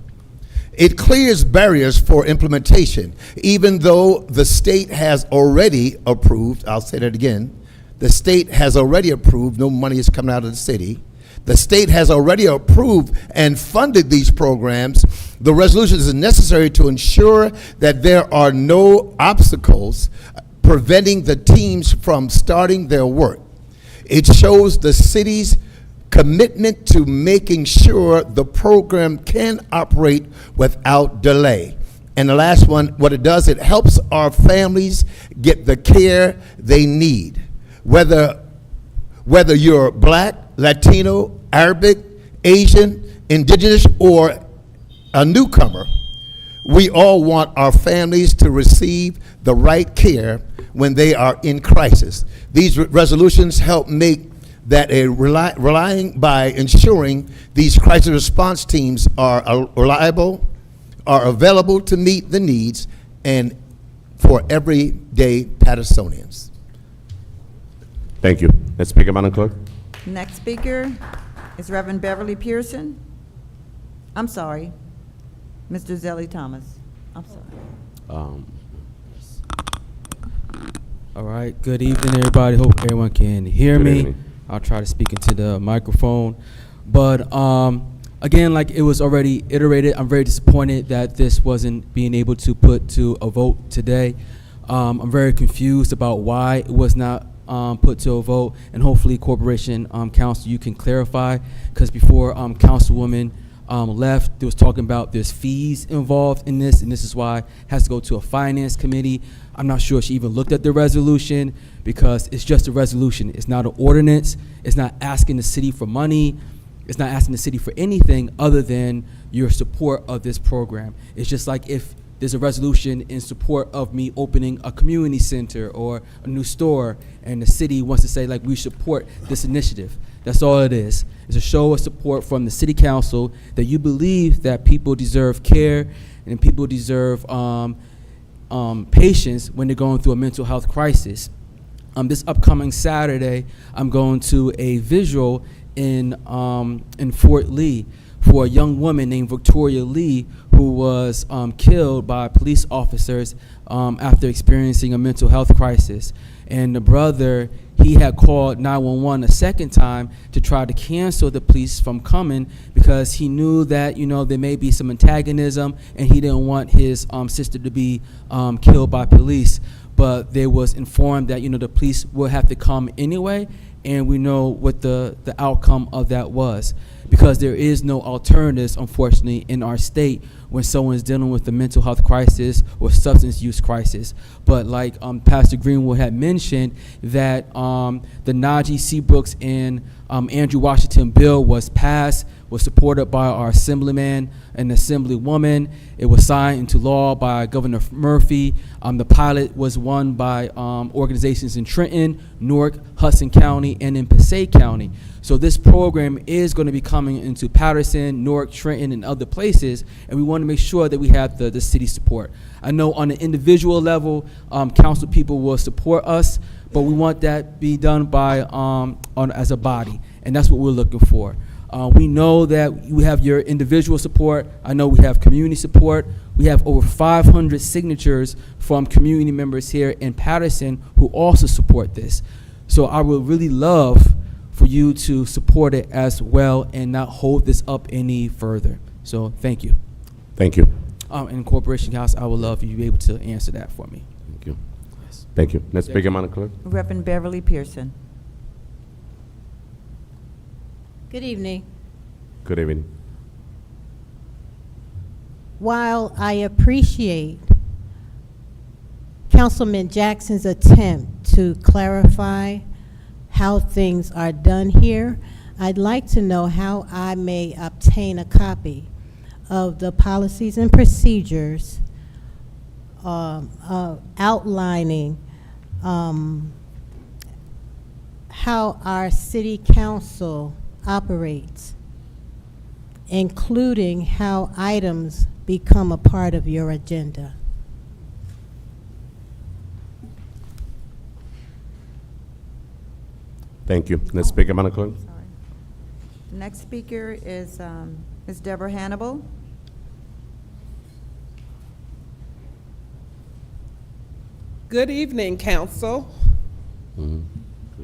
It clears barriers for implementation, even though the state has already approved, I'll say that again, the state has already approved, no money is coming out of the city. The state has already approved and funded these programs. The resolution is necessary to ensure that there are no obstacles preventing the teams from starting their work. It shows the city's commitment to making sure the program can operate without delay. And the last one, what it does, it helps our families get the care they need. Whether you're Black, Latino, Arabic, Asian, Indigenous, or a newcomer, we all want our families to receive the right care when they are in crisis. These resolutions help make that relying by ensuring these crisis response teams are reliable, are available to meet the needs and for everyday Pattersonians. Thank you. Next speaker, Madam Clerk. Next speaker is Reverend Beverly Pearson. I'm sorry, Mr. Zelly Thomas. I'm sorry. All right, good evening, everybody. Hope everyone can hear Good me. evening. I'll try to speak into the microphone. But again, like it was already iterated, I'm very disappointed that this wasn't being able to put to a vote today. I'm very confused about why it was not put to a vote, and hopefully Corporation Council, you can clarify, because before Councilwoman left, there was talking about there's fees involved in this, and this is why it has to go to a finance committee. I'm not sure she even looked at the resolution, because it's just a resolution. It's not an ordinance. It's not asking the city for money. It's not asking the city for anything other than your support of this program. It's just like if there's a resolution in support of me opening a community center or a new store, and the city wants to say, like, we support this initiative. That's all it is. It's a show of support from the city council that you believe that people deserve care and people deserve patience when they're going through a mental health crisis. This upcoming Saturday, I'm going to a visual in Fort Lee for a young woman named Victoria Lee, who was killed by police officers after experiencing a mental health crisis. And the brother, he had called 911 a second time to try to cancel the police from coming because he knew that, there may be some antagonism and he didn't want his sister to be killed by police. But they was informed that, the police would have to come anyway, and we know what the outcome of that was. Because there is no alternatives, unfortunately, in our state when someone is dealing with a mental health crisis or substance use crisis. But like Pastor Greenwood had mentioned, that the Najee Seabrooks and Andrew Washington bill was passed, was supported by our assemblyman and assemblywoman. It was signed into law by Governor Murphy. The pilot was won by organizations in Trenton, Newark, Hudson County, and in Passaic County. So this program is going to be coming into Paterson, Newark, Trenton, and other places, and we want to make sure that we have the city support. I know on an individual level, council people will support us, but we want that be done by as a body, and that's what we're looking for. We know that we have your individual support. I know we have community support. We have over 500 signatures from community members here in Paterson who also support this. So I would really love for you to support it as well and not hold this up any further. So thank you. Thank you. And Corporation House, I would love for you to be able to answer that for me. Thank you. Thank you. Next speaker, Madam Clerk. Reverend Beverly Pearson. Good evening. Good evening. While I appreciate Councilman Jackson's attempt to clarify how things are done here, I'd like to know how I may obtain a copy of the policies and procedures outlining how our city council operates, including how items become a part of your agenda. Thank you. Next speaker, Madam Clerk. The next speaker is Ms. Deborah Hannibal. Good evening, Council. Good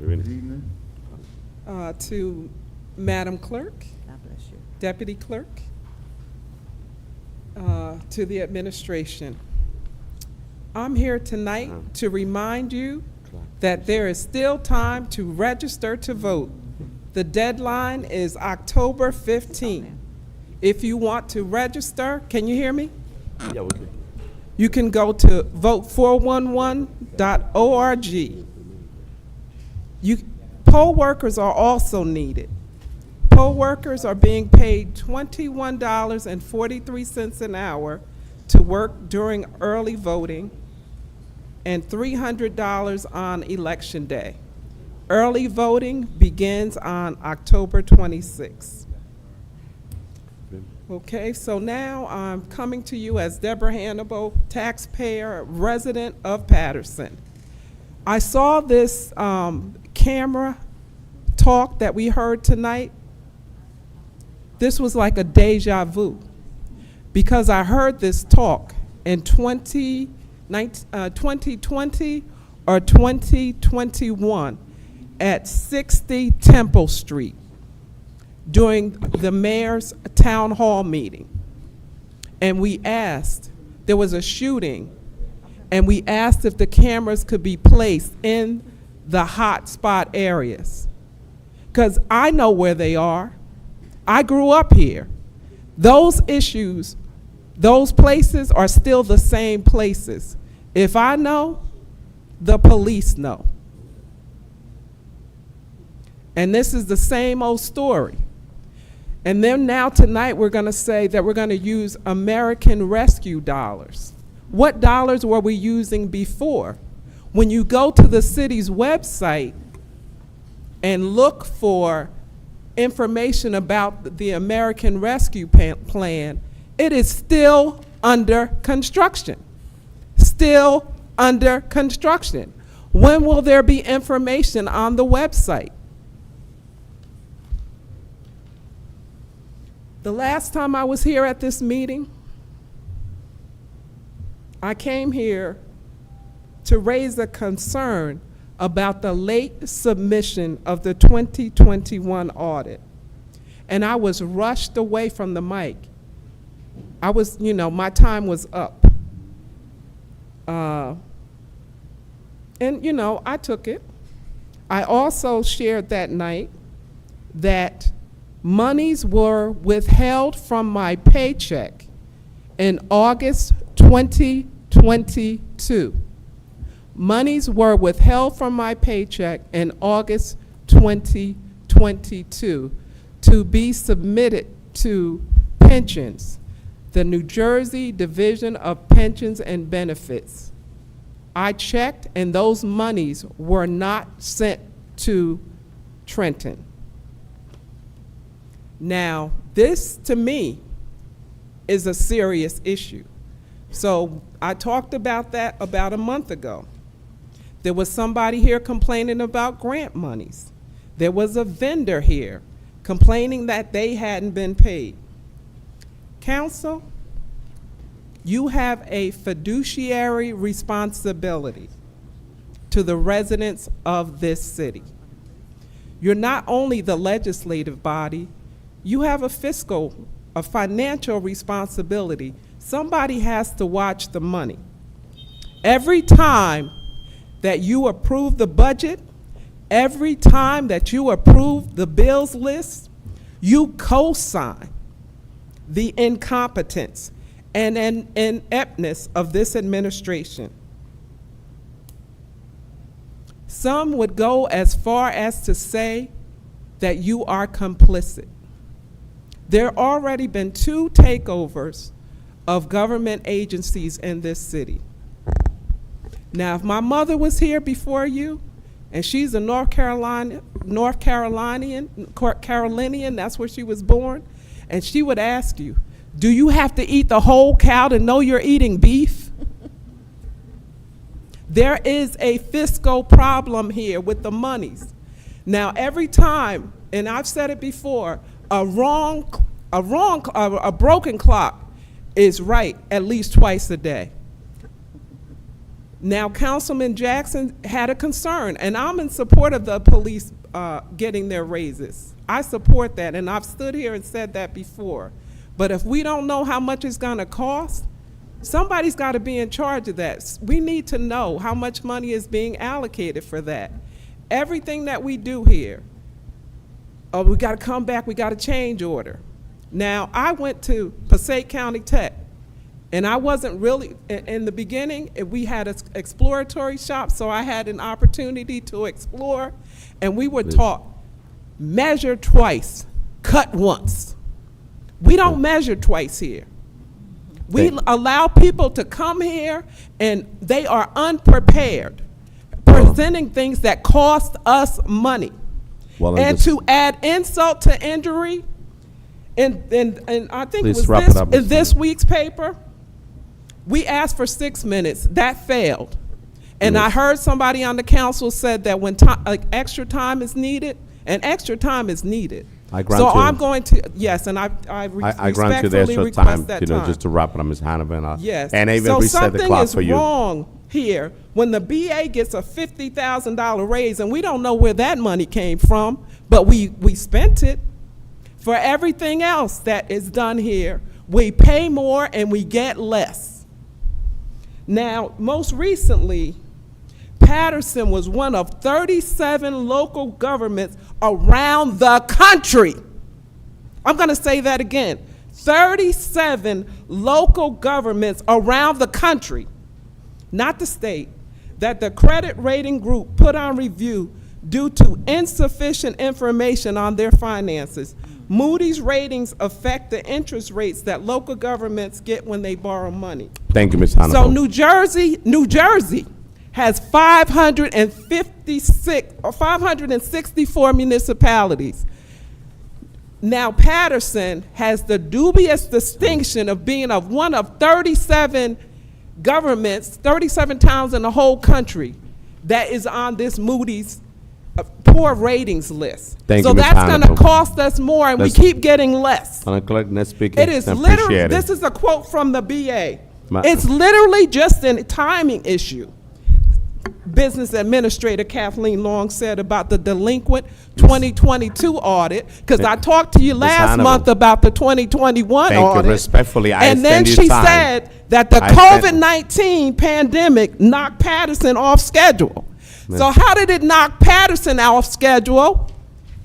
evening. To Madam Clerk, God bless you. Deputy Clerk, to the administration. I'm here tonight to remind you that there is still time to register to vote. The deadline is October 15th. If you want to register, can you hear me? Yeah, we can. You can go to vote411.org. Poll workers are also needed. Poll workers are being paid $21.43 an hour to work during early voting and $300 on election day. Early voting begins on October 26th. Okay, so now I'm coming to you as Deborah Hannibal, taxpayer, resident of Paterson. I saw this camera talk that we heard tonight. This was like a deja vu because I heard this talk in 2020 or 2021 at 60 Temple Street during the mayor's town hall meeting. And we asked, there was a shooting, and we asked if the cameras could be placed in the hot spot areas. Because I know where they are. I grew up here. Those issues, those places are still the same places. If I know, the police know. And this is the same old story. And then now tonight we're going to say that we're going to use American Rescue dollars. What dollars were we using before? When you go to the city's website and look for information about the American Rescue Plan, it is still under construction. Still under construction. When will there be information on the website? The last time I was here at this meeting, I came here to raise a concern about the late submission of the 2021 audit. And I was rushed away from the mic. I was, my time was up. And, I took it. I also shared that night that monies were withheld from my paycheck in August 2022. Monies were withheld from my paycheck in August 2022 to be submitted to pensions, the New Jersey Division of Pensions and Benefits. I checked, and those monies were not sent to Trenton. Now, this to me is a serious issue. So I talked about that about a month ago. There was somebody here complaining about grant monies. There was a vendor here complaining that they hadn't been paid. Council, you have a fiduciary responsibility to the residents of this city. You're not only the legislative body, you have a financial responsibility. Somebody has to watch the money. Every time that you approve the budget, every time that you approve the bills list, you co-sign the incompetence and ineptness of this administration. Some would go as far as to say that you are complicit. There have already been 2 takeovers of government agencies in this city. Now, if my mother was here before you, and she's a North Carolinian, that's where she was born, and she would ask you, do you have to eat the whole cow to know you're eating beef? There is a fiscal problem here with the monies. Now, every time, and I've said it before, a broken clock is right at least twice a day. Now, Councilman Jackson had a concern, and I'm in support of the police getting their raises. I support that, and I've stood here and said that before. But if we don't know how much it's gonna cost, somebody's gotta be in charge of that. We need to know how much money is being allocated for that. Everything that we do here, we gotta come back, we got a change order. Now, I went to Passaic County Tech, and I wasn't really, in the beginning, we had an exploratory shop, so I had an opportunity to explore, and we were taught, measure twice, cut once. We don't measure twice here. We allow people to come here, and they are unprepared, presenting things that cost us money. Well, and to add insult to injury, and I think it was this week's paper, we asked for 6 minutes. That failed. And I heard somebody on the council said that when extra time is needed, and extra time is needed. I grant so you. I'm going to, yes, and I grant you the respectfully extra request time, that just to wrap it up, Ms. Hanover. Yes. And I even so reset the something clock is for you. wrong here when the BA gets a $50,000 raise, and we don't know where that money came from, but we spent it. For everything else that is done here, we pay more and we get less. Now, most recently, Paterson was one of 37 local governments around the country. I'm going to say that again. 37 local governments around the country, not the state, that the credit rating group put on review due to insufficient information on their finances. Moody's ratings affect the interest rates that local governments get when they borrow money. Thank you, Ms. Hanover. So New Jersey has 564 municipalities. Now Paterson has the dubious distinction of being one of 37 governments, 37 towns in the whole country that is on this Moody's poor ratings list. Thank so you, Ms. that's going to Hannibal. cost us more, and Let's- we keep getting less. Madam Clerk, next speaker. It is Appreciate literally, it. this is a quote from the BA. Ma- It's literally just a timing issue. Business Administrator Kathleen Long said about the delinquent 2022 audit, because I talked to you last Hannibal. month about the 2021 Thank audit. you, respectfully. I And then extend she your time. said that the I extend- COVID-19 pandemic knocked Paterson off schedule. Man. So how did it knock Paterson off schedule?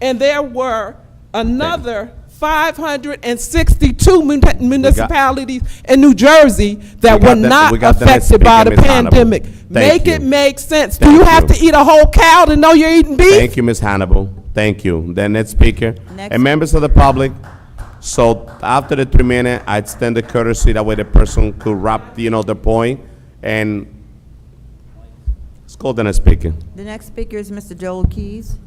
And there were another 562 municipalities in New Jersey that We got were the- not we got the next affected by speaker, the Ms. Hannibal. pandemic. Thank Make you. it make sense. Thank Do you have you. to eat a whole cow to know you're eating beef? Thank you, Ms. Hannibal. Thank you. The next speaker. Next. And members of the public, so after the 3 minute, I extend the courtesy, that way the person could wrap, the point. And let's go to the next speaker. The next speaker is Mr. Joel Keys.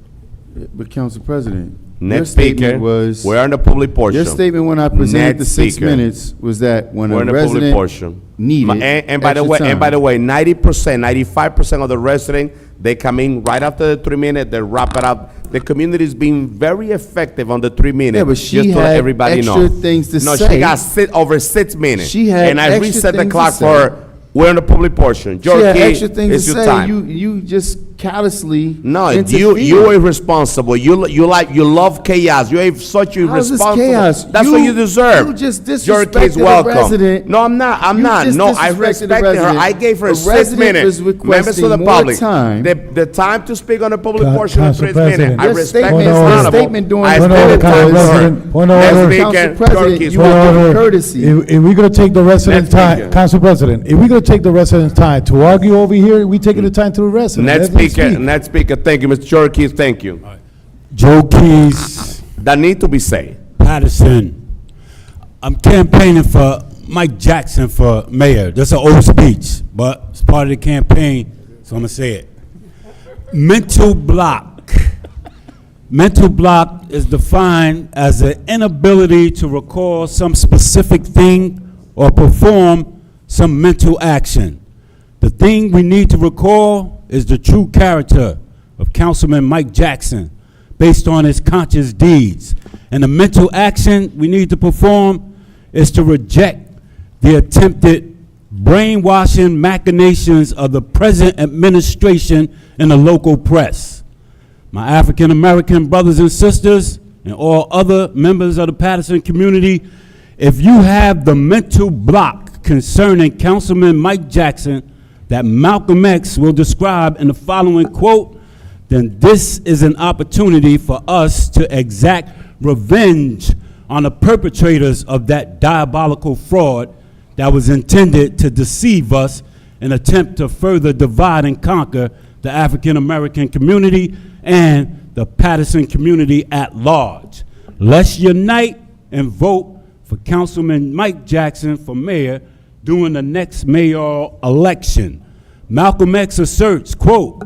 But Council President, your Next speaker, statement was, we're in the public portion. your statement when I presented the Next 6 speaker. minutes was that when We're a in the public resident portion. needed And by the extra way, time. 90%, 95% of the residents, they come in right after the 3 minute, they wrap it up. The community is being very effective on the 3 minutes. Yeah, but she just to let had everybody extra know. things to No, say. she got over 6 minutes. She had And I extra reset the things to clock say. for her. We're in the public portion. She had George Key, extra things it's to your say. time. You just callously No, interfered. you're irresponsible. You love chaos. You're such How's this irresponsible. chaos? That's what you deserve. You just Your disrespected kid's a welcome. resident. No, I'm not. I'm You not. just No, I disrespected a respected her. resident. I gave her A 6 resident minutes. was Members of requesting the more public, time. the time to speak on the public portion is Council 3 minutes. President. I Your respect statement- Ms. your Hannibal. statement during I the extended public time for her. President, point of Next order. speaker, Council President, George Key. you are courtesy. If we're gonna take the residents' Next time, speaker. Council President, if we're gonna take the residents' time to argue over here, we taking the time to the residents. Next Let them speaker, speak. next speaker. Thank you, Mr. George Key. Thank you. Joe Keys, That need to be said. Paterson. I'm campaigning for Mike Jackson for mayor. That's an old speech, but it's part of the campaign, so I'm gonna say it. Mental block. Mental block is defined as an inability to recall some specific thing or perform some mental action. The thing we need to recall is the true character of Councilman Mike Jackson based on his conscious deeds. And the mental action we need to perform is to reject the attempted brainwashing machinations of the present administration and the local press. My African-American brothers and sisters and all other members of the Paterson community, if you have the mental block concerning Councilman Mike Jackson that Malcolm X will describe in the following quote, then this is an opportunity for us to exact revenge on the perpetrators of that diabolical fraud that was intended to deceive us and attempt to further divide and conquer the African American community and the Paterson community at large. Let's unite and vote for Councilman Mike Jackson for mayor during the next mayoral election. Malcolm X asserts, quote,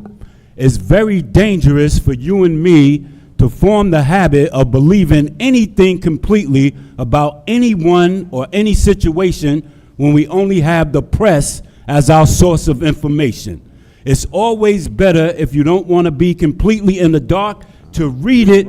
"It's very dangerous for you and me to form the habit of believing anything completely about anyone or any situation when we only have the press as our source of information. It's always better, if you don't want to be completely in the dark, to read it,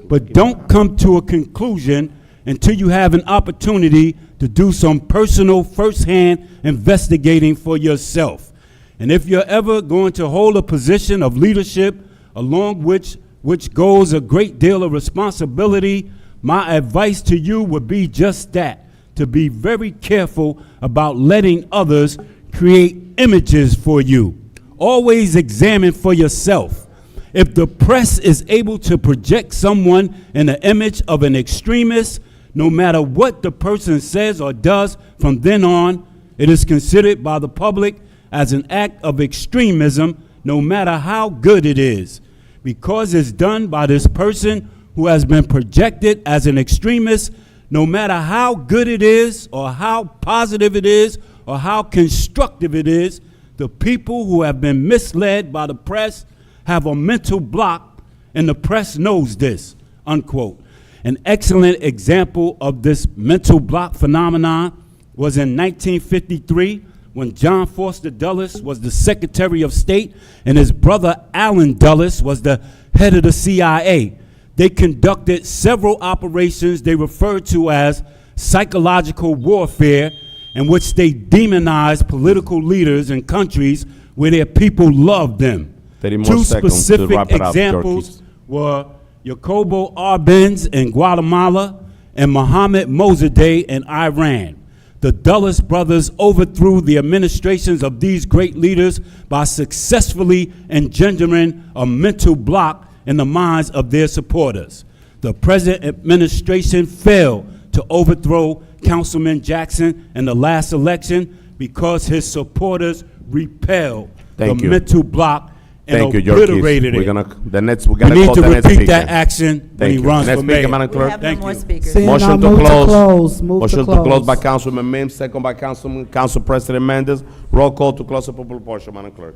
but don't come to a conclusion until you have an opportunity to do some personal first-hand investigating for yourself. And if you're ever going to hold a position of leadership along which goes a great deal of responsibility, my advice to you would be just that, to be very careful about letting others create images for you. Always examine for yourself. If the press is able to project someone in the image of an extremist, no matter what the person says or does from then on, it is considered by the public as an act of extremism, no matter how good it is. Because it's done by this person who has been projected as an extremist, no matter how good it is or how positive it is or how constructive it is, the people who have been misled by the press have a mental block, and the press knows this," unquote. An excellent example of this mental block phenomenon was in 1953 when John Foster Dulles was the Secretary of State and his brother Allen Dulles was the head of the CIA. They conducted several operations they referred to as psychological warfare, in which they demonized political leaders in countries where their people loved them. 30 more Two seconds to specific wrap it up, examples were Jacobo Arbenz in Guatemala and Mohammed Mosaddegh in Iran. The Dulles brothers overthrew the administrations of these great leaders by successfully engendering a mental block in the minds of their supporters. The present administration failed to overthrow Councilman Jackson in the last election because his supporters repelled the mental block and obliterated it. We need to repeat that action when he runs for mayor. Thank you. Seeing none, move to close. Move to Motion to close close. by Councilman Mims, second by Council President Mendes. Roll call to close the public portion, Madam Clerk.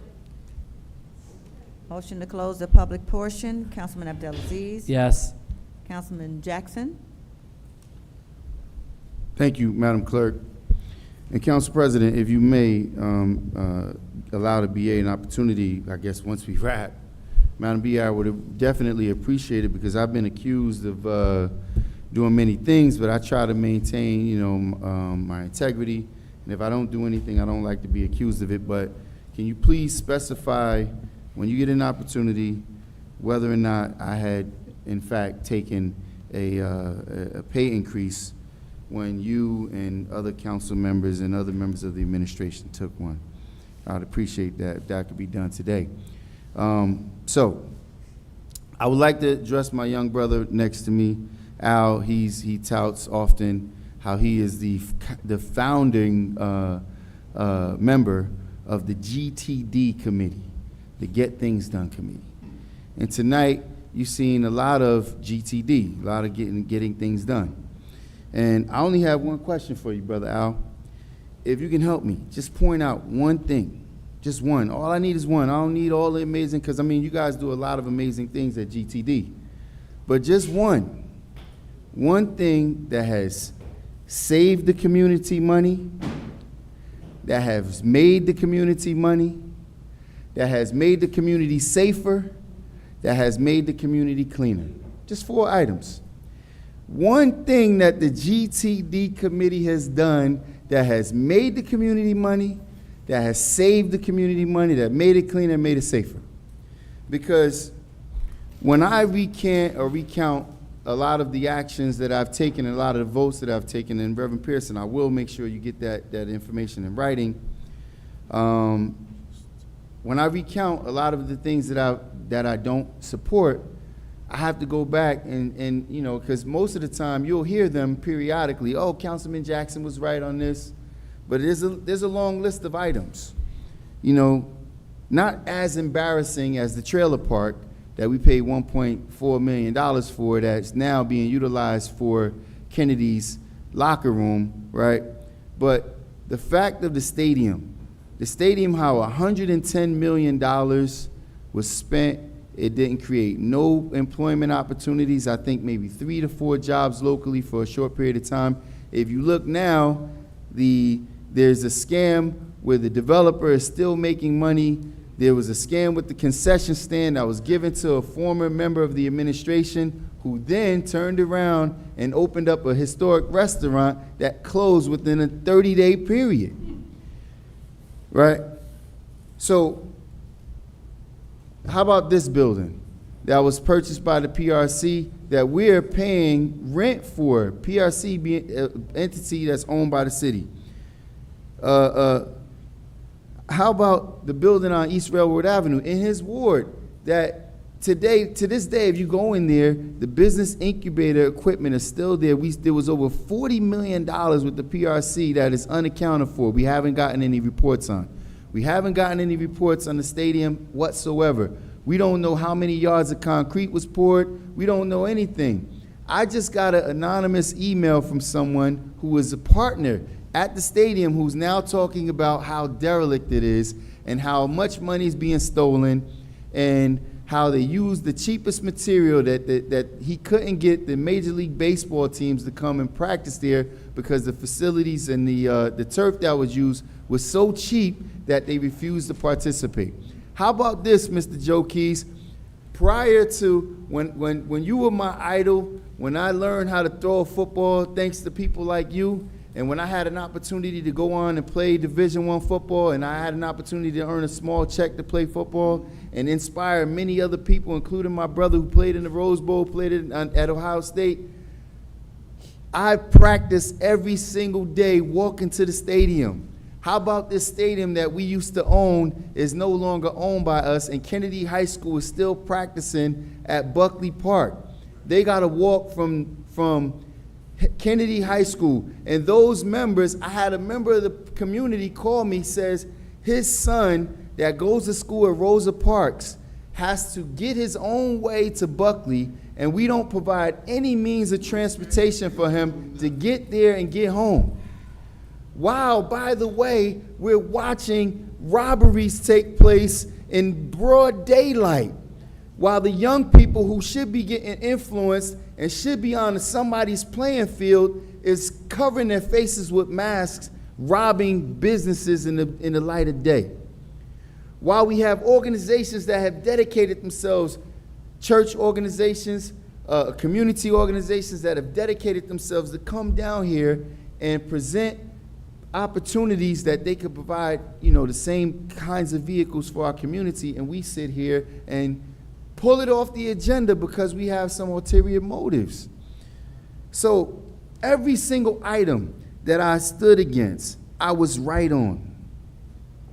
Motion to close the public portion, Councilman Abdelaziz. Yes. Councilman Jackson. Thank you, Madam Clerk. And Council President, if you may, allow the BA an opportunity, I guess, once we wrap. Madam BA, I would have definitely appreciate it because I've been accused of doing many things, but I try to maintain, you know, my integrity. And if I don't do anything, I don't like to be accused of it. But can you please specify, when you get an opportunity, whether or not I had, in fact, taken a pay increase when you and other council members and other members of the administration took one? I'd appreciate that if that could be done today. So I would like to address my young brother next to me, Al. He touts often how he is the founding member of the GTD committee, the Get Things Done committee. And tonight you've seen a lot of GTD, a lot of getting things done. And I only have one question for you, Brother Al. If you can help me, just point out one thing, just one. All I need is one. I don't need all the amazing, because, I mean, you guys do a lot of amazing things at GTD. But just one thing that has saved the community money, that has made the community money, that has made the community safer, that has made the community cleaner. Just 4 items. One thing that the GTD committee has done that has made the community money, that has saved the community money, that made it cleaner and made it safer. Because when I recount a lot of the actions that I've taken and a lot of the votes that I've taken, and Reverend Pearson, I will make sure you get that information in writing. When I recount a lot of the things that I don't support, I have to go back and you know, because most of the time you'll hear them periodically, oh, Councilman Jackson was right on this, but there's a long list of items. You know, not as embarrassing as the trailer park that we paid $1.4 million for, that's now being utilized for Kennedy's locker room, right? But the fact of the stadium, how $110 million was spent, it didn't create no employment opportunities. I think maybe 3 to 4 jobs locally for a short period of time. If you look now, there's a scam where the developer is still making money. There was a scam with the concession stand that was given to a former member of the administration, who then turned around and opened up a historic restaurant that closed within a 30-day period, right? So how about this building that was purchased by the PRC that we're paying rent for, PRC being an entity that's owned by the city? How about the building on East Railroad Avenue in his ward that to this day, if you go in there, the business incubator equipment is still there. There was over $40 million with the PRC that is unaccounted for. We haven't gotten any reports on. We haven't gotten any reports on the stadium whatsoever. We don't know how many yards of concrete was poured. We don't know anything. I just got an anonymous email from someone who was a partner at the stadium who's now talking about how derelict it is and how much money is being stolen and how they used the cheapest material that he couldn't get the Major League Baseball teams to come and practice there because the facilities and the turf that was used was so cheap that they refused to participate. How about this, Mr. Joe Keys? Prior to when you were my idol, when I learned how to throw a football thanks to people like you, and when I had an opportunity to go on and play Division I football, and I had an opportunity to earn a small check to play football and inspire many other people, including my brother who played in the Rose Bowl, at Ohio State, I practiced every single day walking to the stadium. How about this stadium that we used to own is no longer owned by us, and Kennedy High School is still practicing at Buckley Park. They got to walk from Kennedy High School. And those members, I had a member of the community call me, says his son that goes to school at Rosa Parks has to get his own way to Buckley, and we don't provide any means of transportation for him to get there and get home. While, by the way, we're watching robberies take place in broad daylight, while the young people who should be getting influenced and should be on somebody's playing field is covering their faces with masks, robbing businesses in the light of day. While we have organizations that have dedicated themselves, church organizations, community organizations that have dedicated themselves to come down here and present opportunities that they could provide, the same kinds of vehicles for our community, and we sit here and pull it off the agenda because we have some ulterior motives. So every single item that I stood against, I was right on.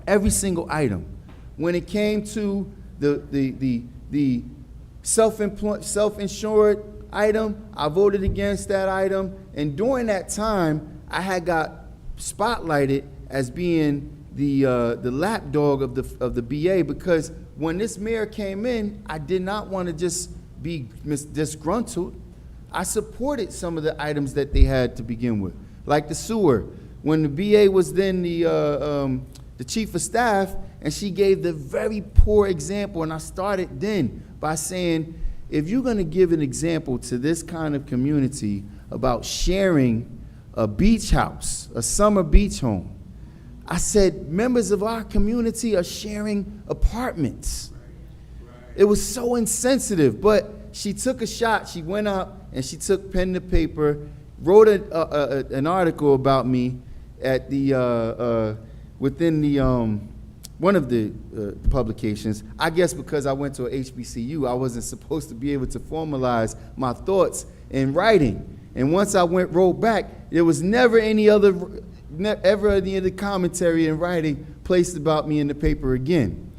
Every single item. When it came to the self-insured item, I voted against that item, and during that time, I had got spotlighted as being the lapdog of the BA, because when this mayor came in, I did not want to just be disgruntled. I supported some of the items that they had to begin with, like the sewer. When the BA was then the chief of staff, and she gave the very poor example, and I started then by saying, if you're going to give an example to this kind of community about sharing a beach house, a summer beach home, I said, members of our community are sharing apartments. It was so insensitive, but she took a shot. She went up and she took pen to paper, wrote an article about me at the within the one of the publications. I guess because I went to a HBCU, I wasn't supposed to be able to formalize my thoughts in writing. And once I wrote back, there was never any other commentary in writing placed about me in the paper again.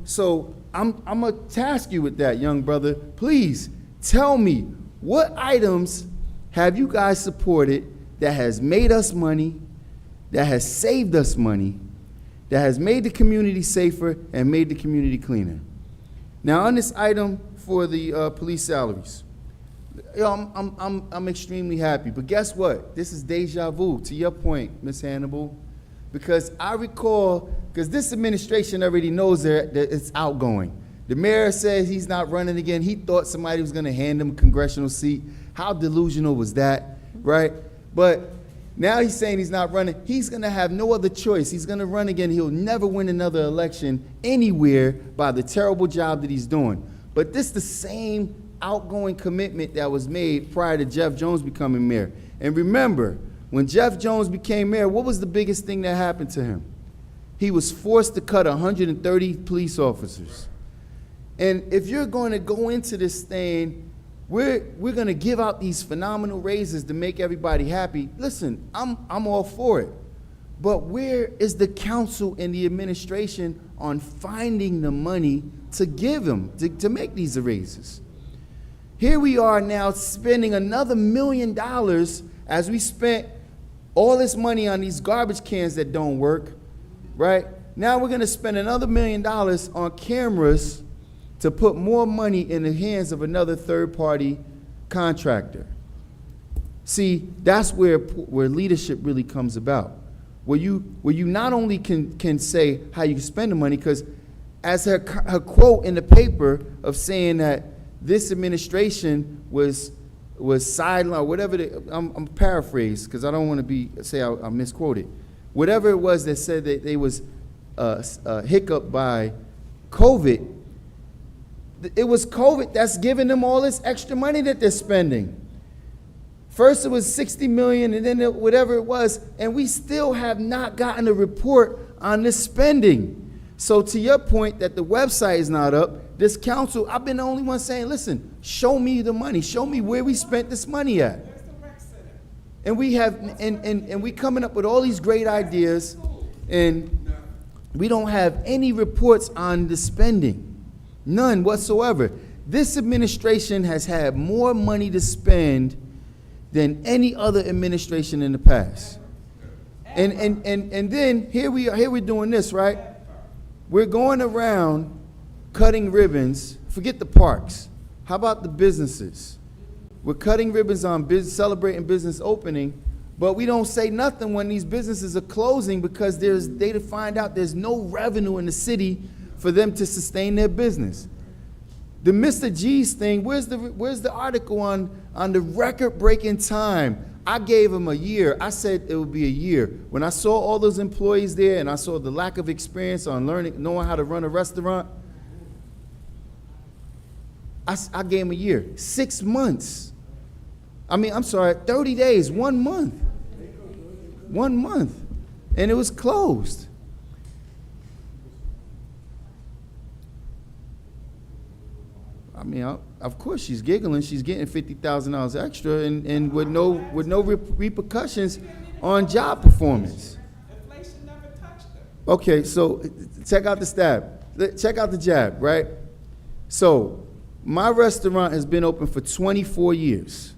So I'm gonna task you with that, young brother. Please tell me, what items have you guys supported that has made us money, that has saved us money, that has made the community safer and made the community cleaner? Now, on this item for the police salaries, I'm extremely happy, but guess what? This is deja vu, to your point, Ms. Hannibal, because I recall, because this administration already knows that it's outgoing. The mayor says he's not running again. He thought somebody was going to hand him a congressional seat. How delusional was that, right? But now he's saying he's not running. He's going to have no other choice. He's going to run again. He'll never win another election anywhere by the terrible job that he's doing. But this is the same outgoing commitment that was made prior to Jeff Jones becoming mayor. And remember, when Jeff Jones became mayor, what was the biggest thing that happened to him? He was forced to cut 130 police officers. And if you're going to go into this thing, we're going to give out these phenomenal raises to make everybody happy. Listen, I'm all for it. But where is the council and the administration on finding the money to give them, to make these raises? Here we are now spending another $1 million as we spent all this money on these garbage cans that don't work, right? Now we're going to spend another $1 million on cameras to put more money in the hands of another third-party contractor. See, that's where leadership really comes about. Where you not only can say how you spend the money, because as her quote in the paper of saying that this administration was sidelined, or whatever, I'm paraphrased because I don't want to say I misquoted. whatever it was that said that they was hiccuped by COVID, it was COVID that's giving them all this extra money that they're spending. First it was 60 million and then whatever it was, and we still have not gotten a report on this spending. So to your point that the website is not up, this council, I've been the only one saying, listen, show me the money, show me where we spent this money at. And we have, and we coming up with all these great ideas, and we don't have any reports on the spending, none whatsoever. This administration has had more money to spend than any other administration in the past. And then here we're doing this, right? We're going around cutting ribbons. Forget the parks. How about the businesses? We're cutting ribbons on celebrating business opening, but we don't say nothing when these businesses are closing because they find out there's no revenue in the city for them to sustain their business. The Mr. G's thing, where's the article on the record-breaking time? I gave him a year. I said it would be a year. When I saw all those employees there and I saw the lack of experience on knowing how to run a restaurant, I gave him a year. 6 months. 30 days, 1 month. 1 month. And it was closed. Of course she's giggling. She's getting $50,000 extra and with no repercussions on job performance. Inflation never touched her. Okay, so check out the stab. Check out the jab, right? So my restaurant has been open for 24 years.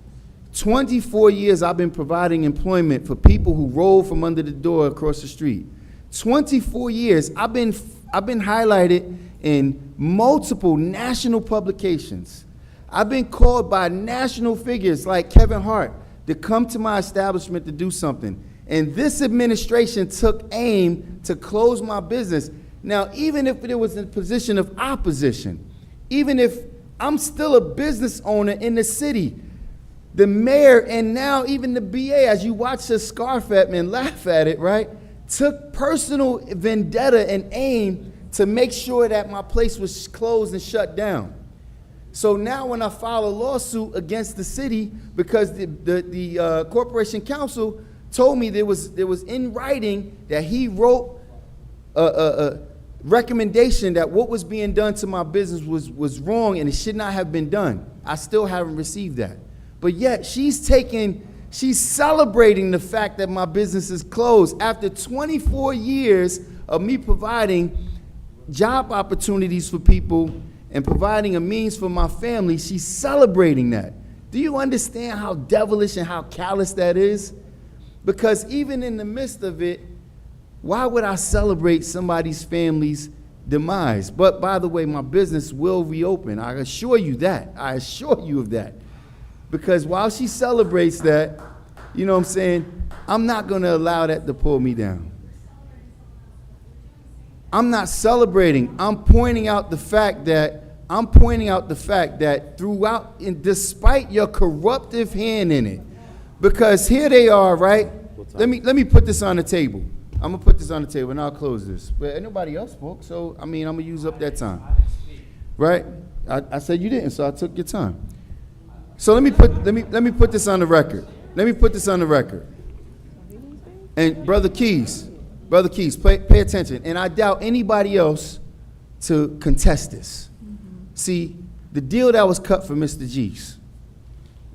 24 years I've been providing employment for people who roll from under the door across the street. 24 years I've been highlighted in multiple national publications. I've been called by national figures like Kevin Hart to come to my establishment to do something. And this administration took aim to close my business. Now, even if it was in a position of opposition, even if I'm still a business owner in the city, the mayor and now even the BA, as you watch her scarf at me and laugh at it, right, took personal vendetta and aim to make sure that my place was closed and shut down. So now when I file a lawsuit against the city because the Corporation Council told me there was in writing that he wrote a recommendation that what was being done to my business was wrong and it should not have been done. I still haven't received that. But yet she's celebrating the fact that my business is closed after 24 years of me providing job opportunities for people and providing a means for my family. She's celebrating that. Do you understand how devilish and how callous that is? Because even in the midst of it, why would I celebrate somebody's family's demise? But by the way, my business will reopen. I assure you that. I assure you of that. Because while she celebrates that, you know what I'm saying, I'm not going to allow that to pull me down. I'm not celebrating. I'm pointing out the fact that throughout, and despite your corruptive hand in it, because here they are, right? Let me put this on the table. I'm gonna put this on the table and I'll close this. But nobody else spoke, so I'm gonna use up that time, right? I said you didn't, so I took your time. So let me put this on the record. Let me put this on the record. And Brother Keys, pay attention. And I doubt anybody else to contest this. See, the deal that was cut for Mr. G's,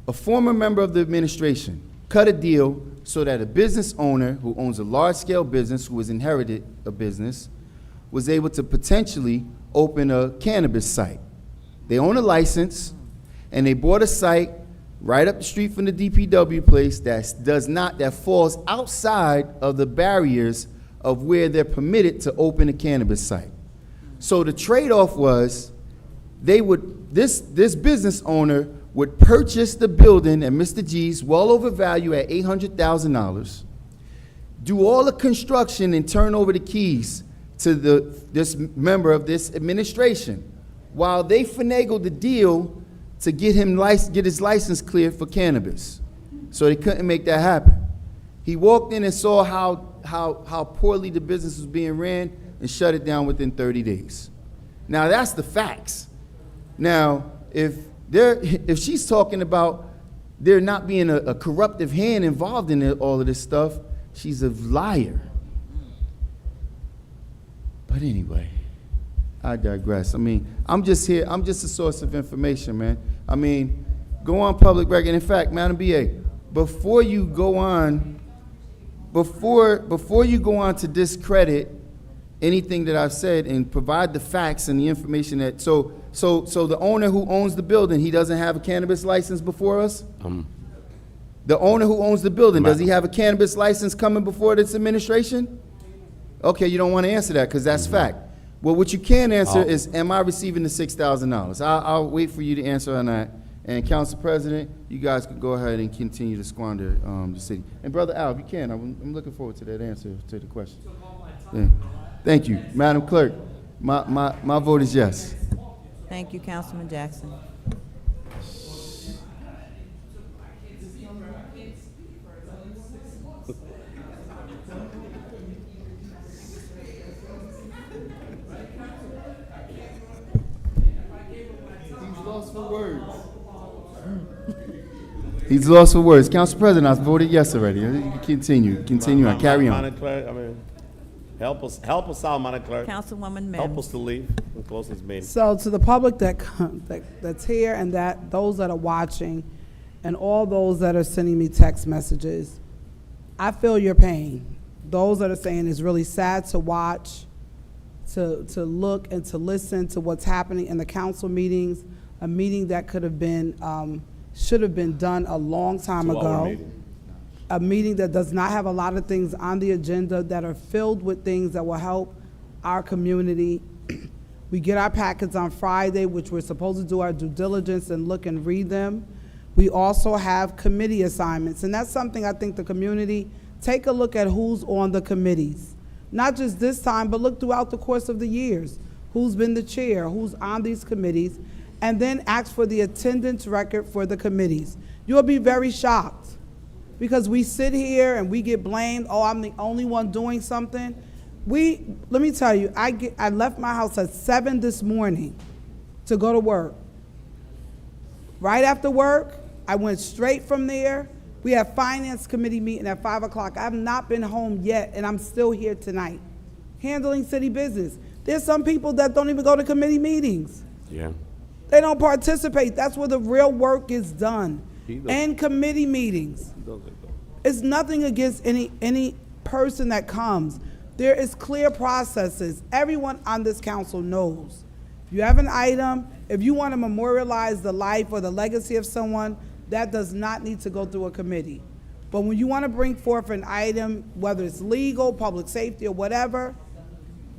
a former member of the administration cut a deal so that a business owner who owns a large-scale business, who has inherited a business, was able to potentially open a cannabis site. They own a license, and they bought a site right up the street from the DPW place that falls outside of the barriers of where they're permitted to open a cannabis site. So the trade-off was this business owner would purchase the building at Mr. G's, well over value at $800,000, do all the construction and turn over the keys to this member of this administration, while they finagled the deal to get his license cleared for cannabis. So they couldn't make that happen. He walked in and saw how poorly the business was being ran and shut it down within 30 days. Now, that's the facts. Now, if she's talking about there not being a corruptive hand involved in all of this stuff, she's a liar. But anyway, I digress. I mean, I'm just here, I'm just a source of information, man. I mean, go on public record. In fact, Madam BA, before you go on to discredit anything that I've said and provide the facts and the information that, so the owner who owns the building, he doesn't have a cannabis license before us? The owner who owns the building, does he have a cannabis license coming before this administration? Okay, you don't want to answer that because that's fact. Well, what you can answer is, am I receiving the $6,000? I'll wait for you to answer on that. And Council President, you guys could go ahead and continue to squander the city. And Brother Al, if you can, I'm looking forward to that answer to the question. Yeah. Thank you. Madam Clerk, my vote is yes. Thank you, Councilman Jackson. He's lost for words. Council President, I voted yes already. You continue. Continue on. Carry on. Madam Clerk, I mean, help us out, Madam Clerk. Councilwoman Mims. Help us to leave and close this meeting. So to the public that's here and those that are watching and all those that are sending me text messages, I feel your pain. Those that are saying it's really sad to watch, to look and to listen to what's happening in the council meetings, a meeting that could have been, should have been done a long time ago. A meeting that does not have a lot of things on the agenda that are filled with things that will help our community. We get our packets on Friday, which we're supposed to do our due diligence and look and read them. We also have committee assignments, and that's something I think the community, take a look at who's on the committees. Not just this time, but look throughout the course of the years. Who's been the chair, who's on these committees, and then ask for the attendance record for the committees. You'll be very shocked because we sit here and we get blamed, oh, I'm the only one doing something. Let me tell you, I left my house at 7 this morning to go to work. Right after work, I went straight from there. We have finance committee meeting at 5 o'clock. I have not been home yet, and I'm still here tonight, handling city business. There's some people that don't even go to committee meetings. Yeah. They don't participate. That's where the real work is done. And committee meetings. It's nothing against any person that comes. There is clear processes. Everyone on this council knows. If you have an item, if you want to memorialize the life or the legacy of someone, that does not need to go through a committee. But when you want to bring forth an item, whether it's legal, public safety, or whatever,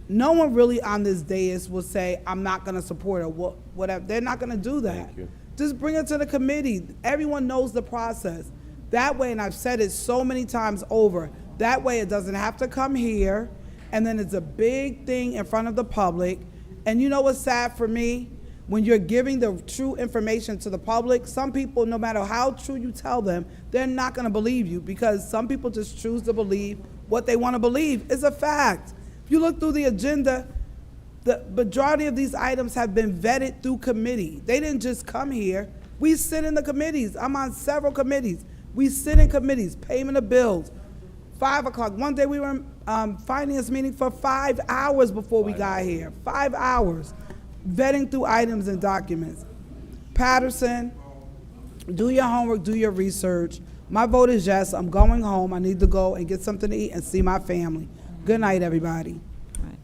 no one really on this dais will say, I'm not going to support it, whatever. They're not going to do that. Thank you. Just bring it to the committee. Everyone knows the process. That way, and I've said it so many times over, that way it doesn't have to come here, and then it's a big thing in front of the public. And you know what's sad for me? When you're giving the true information to the public, some people, no matter how true you tell them, they're not going to believe you because some people just choose to believe what they want to believe. It's a fact. If you look through the agenda, the majority of these items have been vetted through committee. They didn't just come here. We sit in the committees. I'm on several committees. We sit in committees, payment of bills, 5 o'clock. One day we were in finance meeting for 5 hours before we got here. 5 hours, vetting through items and documents. Paterson, do your homework, do your research. My vote is yes. I'm going home. I need to go and get something to eat and see my family. Good night, everybody. All right.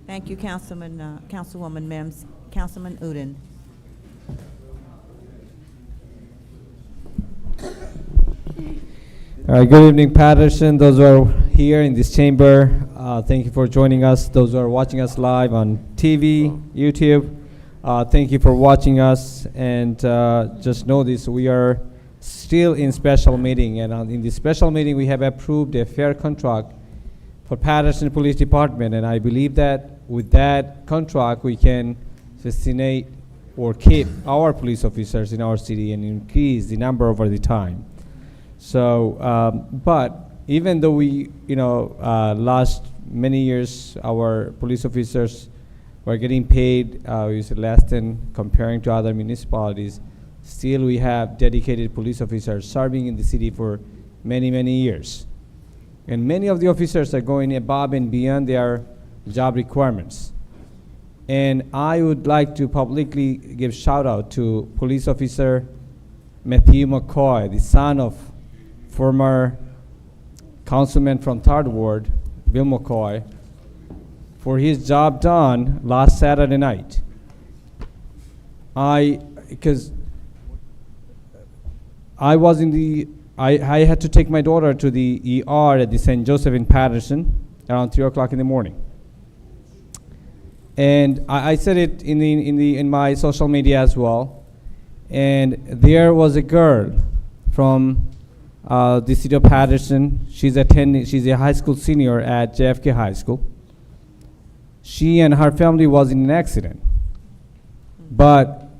Thank you, Councilwoman Mims. Councilman Udine. Good evening, Paterson. Those who are here in this chamber, thank you for joining us. Those who are watching us live on TV, YouTube, thank you for watching us. And just know this, we are still in special meeting. And in this special meeting, we have approved a fair contract for Paterson Police Department. And I believe that with that contract, we can sustain or keep our police officers in our city and increase the number over the time. So, but even though we, last many years, our police officers were getting paid, less than comparing to other municipalities, still we have dedicated police officers serving in the city for many, many years. And many of the officers are going above and beyond their job requirements. And I would like to publicly give shout out to police officer Matthew McCoy, the son of former councilman from 3rd Ward, Bill McCoy, for his job done last Saturday night. Because I was in the, I had to take my daughter to the ER at the St. Joseph in Paterson around 3 o'clock in the morning. And I said it in my social media as well. And there was a girl from the city of Paterson. She's a high school senior at JFK High School. She and her family was in an accident. But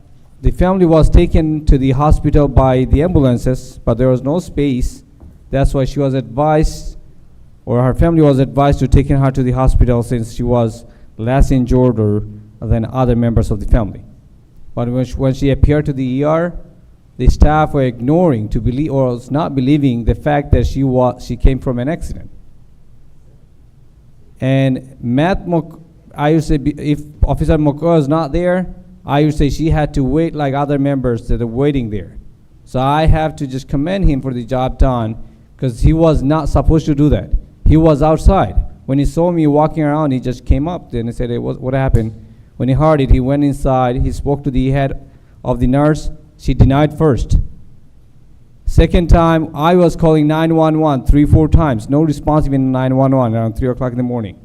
the family was taken to the hospital by the ambulances, but there was no space. That's why she was advised, or her family was advised to take her to the hospital since she was less injured than other members of the family. But when she appeared to the ER, the staff were ignoring to believe, or was not believing the fact that she came from an accident. And I would say if Officer McCoy is not there, I would say she had to wait like other members that are waiting there. So I have to just commend him for the job done, because he was not supposed to do that. He was outside. When he saw me walking around, he just came up then and said, hey, what happened? When he heard it, he went inside. He spoke to the head of the nurse. She denied first. Second time, I was calling 911 3-4 times. No response even 911 around 3 o'clock in the morning.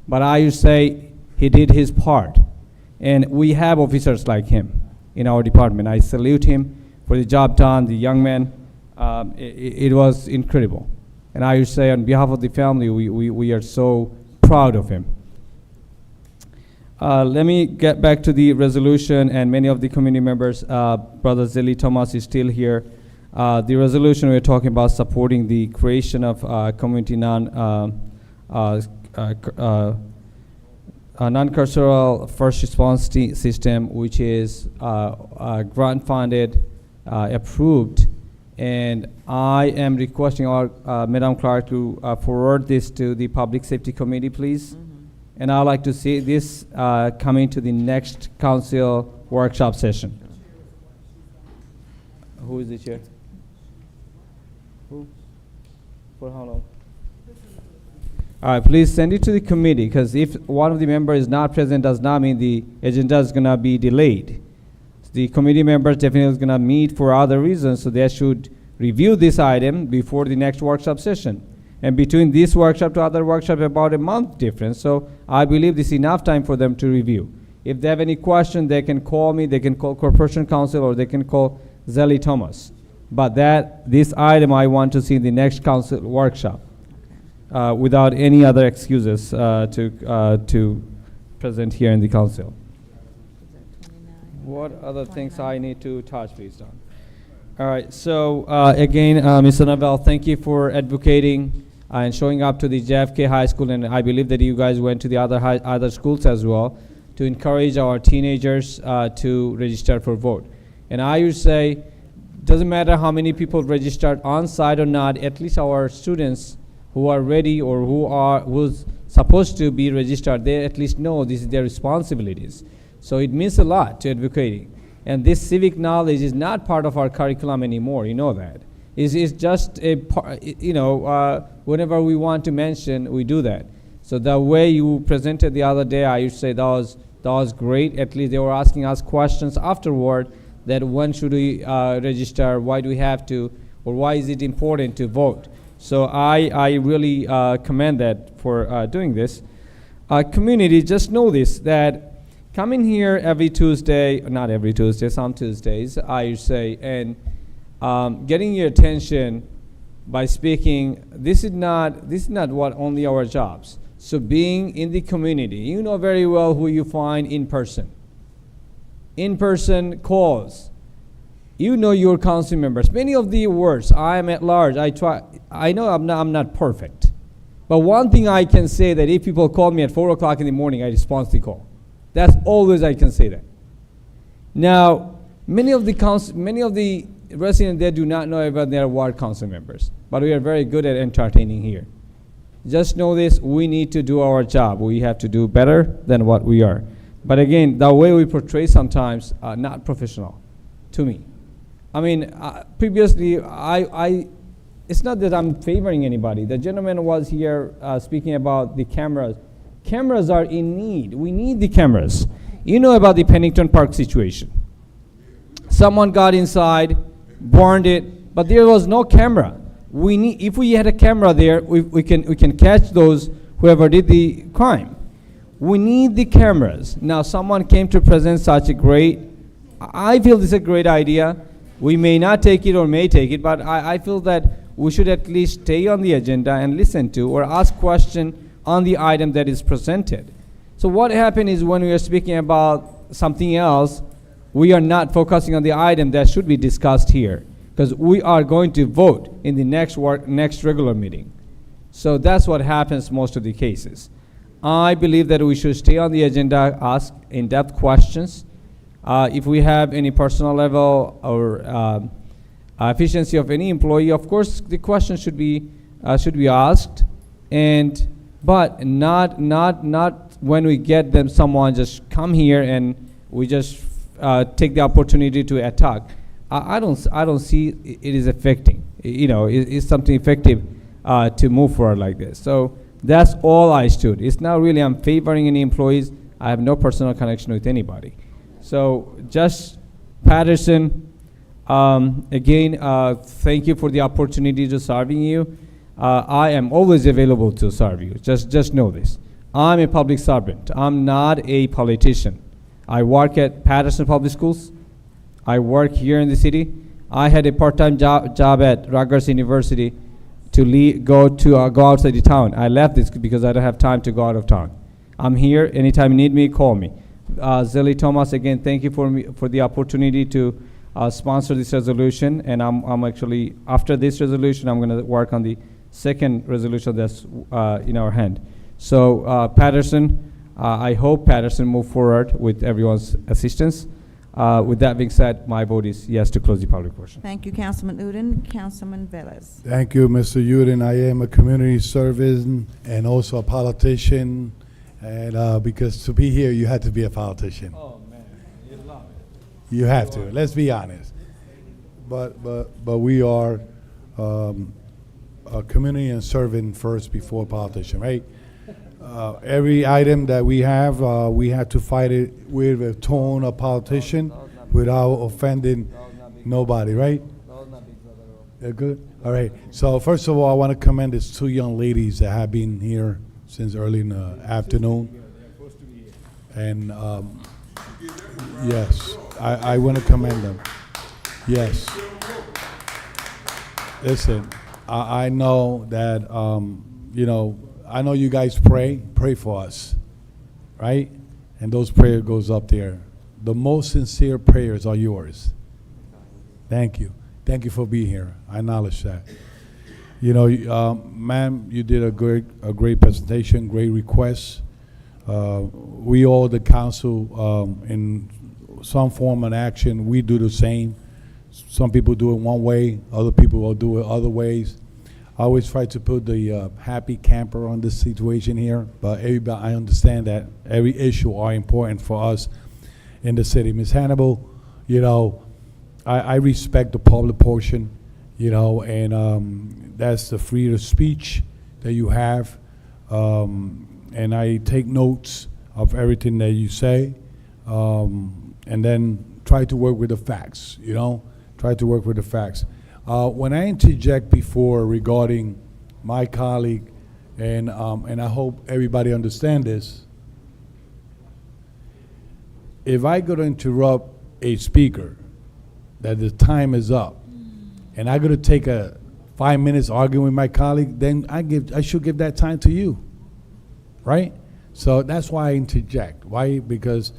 But I would say he did his part. And we have officers like him in our department. I salute him for the job done, the young man. It was incredible. And I would say on behalf of the family, we are so proud of him. Let me get back to the resolution, and many of the community members, Brother Zeli Thomas is still here. The resolution we're talking about supporting the creation of community non-carceral first response system, which is grant funded, approved. And I am requesting our Madam Clerk to forward this to the Public Safety Committee, please. And I'd like to see this coming to the next council workshop session. Who is the chair? Who? For how long? All right, please send it to the committee, because if one of the members is not present, does not mean the agenda is gonna be delayed. The committee members definitely is gonna meet for other reasons, so they should review this item before the next workshop session. And between this workshop to other workshop, about a month difference. So I believe this is enough time for them to review. If they have any question, they can call me, they can call Corporation Council, or they can call Zeli Thomas. But this item I want to see in the next council workshop, without any other excuses to present here in the council. What other things I need to touch base on? All right, so again, Ms. Annabelle, thank you for advocating and showing up to the JFK High School, and I believe that you guys went to the other schools as well to encourage our teenagers to register for vote. And I would say, doesn't matter how many people registered on site or not, at least our students who are ready or who's supposed to be registered, they at least know this is their responsibilities. So it means a lot to advocating. And this civic knowledge is not part of our curriculum anymore, you know that. It's just a part, whenever we want to mention, we do that. So the way you presented the other day, I used to say that was great. At least they were asking us questions afterward that when should we register, why do we have to, or why is it important to vote? So I really commend that for doing this. Community, just know this, that coming here every Tuesday, not every Tuesday, some Tuesdays, I say, and getting your attention by speaking, this is not what only our jobs. So being in the community, you know very well who you find in person. In-person calls. You know your council members. Many of the words, I am at large. I know I'm not perfect. But one thing I can say that if people call me at 4 o'clock in the morning, I respond to the call. That's always I can say that. Now, many of the residents there do not know about their ward council members, but we are very good at entertaining here. Just know this, we need to do our job. We have to do better than what we are. But again, the way we portray sometimes not professional to me. I mean, previously, it's not that I'm favoring anybody. The gentleman was here speaking about the cameras. Cameras are in need. We need the cameras. You know about the Pennington Park situation. Someone got inside, burned it, but there was no camera. If we had a camera there, we can catch those whoever did the crime. We need the cameras. Now, someone came to present such a I feel this is a great idea. We may not take it or may take it, but I feel that we should at least stay on the agenda and listen to or ask question on the item that is presented. So what happened is when we are speaking about something else, we are not focusing on the item that should be discussed here, because we are going to vote in the next regular meeting. So that's what happens most of the cases. I believe that we should stay on the agenda, ask in-depth questions. If we have any personal level or efficiency of any employee, of course, the question should be asked, but not when we get someone just come here and we just take the opportunity to attack. I don't see it is affecting. It's something effective to move forward like this. So that's all I stood. It's not really I'm favoring any employees. I have no personal connection with anybody. So just Paterson, again, thank you for the opportunity to serving you. I am always available to serve you. Just know this. I'm a public servant. I'm not a politician. I work at Paterson Public Schools. I work here in the city. I had a part-time job at Rutgers University to go outside the town. I left this because I don't have time to go out of town. I'm here. Anytime you need me, call me. Zelly Thomas, again, thank you for the opportunity to sponsor this resolution. And I'm actually, after this resolution, I'm going to work on the second resolution that's in our hand. So Paterson, I hope Paterson move forward with everyone's assistance. With that being said, my vote is yes to close the public portion. Thank you, Councilman Uden. Councilman Velez. Thank you, Mr. Uden. I am a community servant and also a politician. And because to be here, you have to be a politician. Oh, man. You love it. You have to. Let's be honest. But we are a community and servant first before politician, right? Every item that we have to fight it with a tone of politician without offending nobody, right? They're good? All right. So first of all, I want to commend these two young ladies that have been here since early in the afternoon. And yes, I want to commend them. Yes. Listen, I know that, I know you guys pray for us, right? And those prayers goes up there. The most sincere prayers are yours. Thank you. Thank you for being here. I acknowledge that. Ma'am, you did a great presentation, great requests. We all, the council, in some form of action, we do the same. Some people do it one way, other people will do it other ways. I always try to put the happy camper on this situation here, but everybody, I understand that every issue are important for us in the city. Ms. Hannibal, I respect the public portion, and that's the freedom of speech that you have, and I take notes of everything that you say, and then try to work with the facts, try to work with the facts. When I interject before regarding my colleague, and I hope everybody understands this, if I go to interrupt a speaker, that the time is up, and I go to take a 5 minutes arguing with my colleague, then I should give that time to you, right? So that's why I interject. Why? Because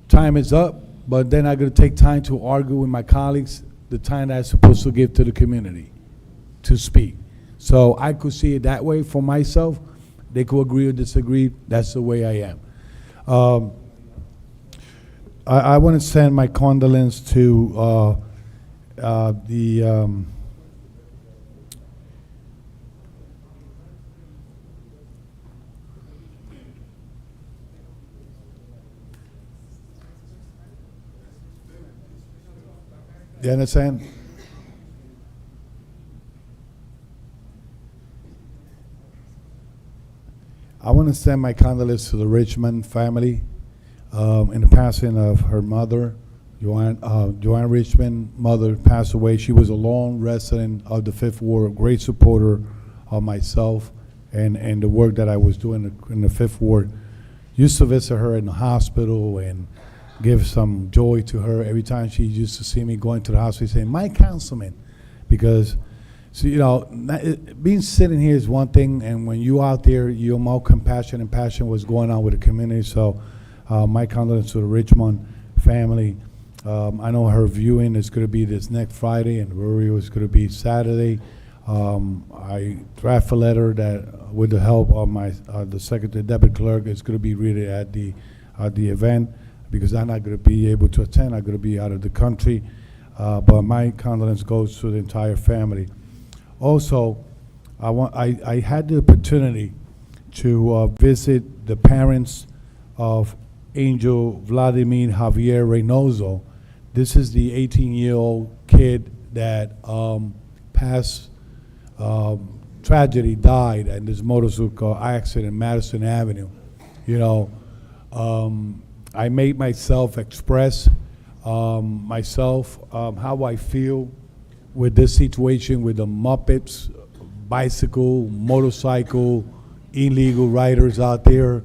time is up. but then I'm gonna take time to argue with my colleagues, the time that I'm supposed to give to the community to speak. So I could see it that way for myself. They could agree or disagree. That's the way I am. I want to send my condolence to the you understand? I want to send my condolences to the Richmond family in the passing of her mother, Joanne Richmond. Mother passed away. She was a long resident of the Fifth Ward, great supporter of myself and the work that I was doing in the Fifth Ward. Used to visit her in the hospital and give some joy to her every time she used to see me going to the hospital, saying, "My councilman," because. So, you know, being sitting here is one thing, and when you out there, you're more compassion and passion what's going on with the community. So, my condolences to the Richmond family. I know her viewing is going to be this next Friday, and Rory is going to be Saturday. I draft a letter that, with the help of my the secretary, deputy clerk, is going to be read at the event because I'm not going to be able to attend. I'm going to be out of the country, but my condolence goes to the entire family. Also, I had the opportunity to visit the parents of Angel Vladimir Javier Reynoso. This is the 18-year-old kid that passed tragedy, died in this motorcycle accident in Madison Avenue. You know, I made myself express how I feel with this situation with the Muppets, bicycle, motorcycle, illegal riders out there,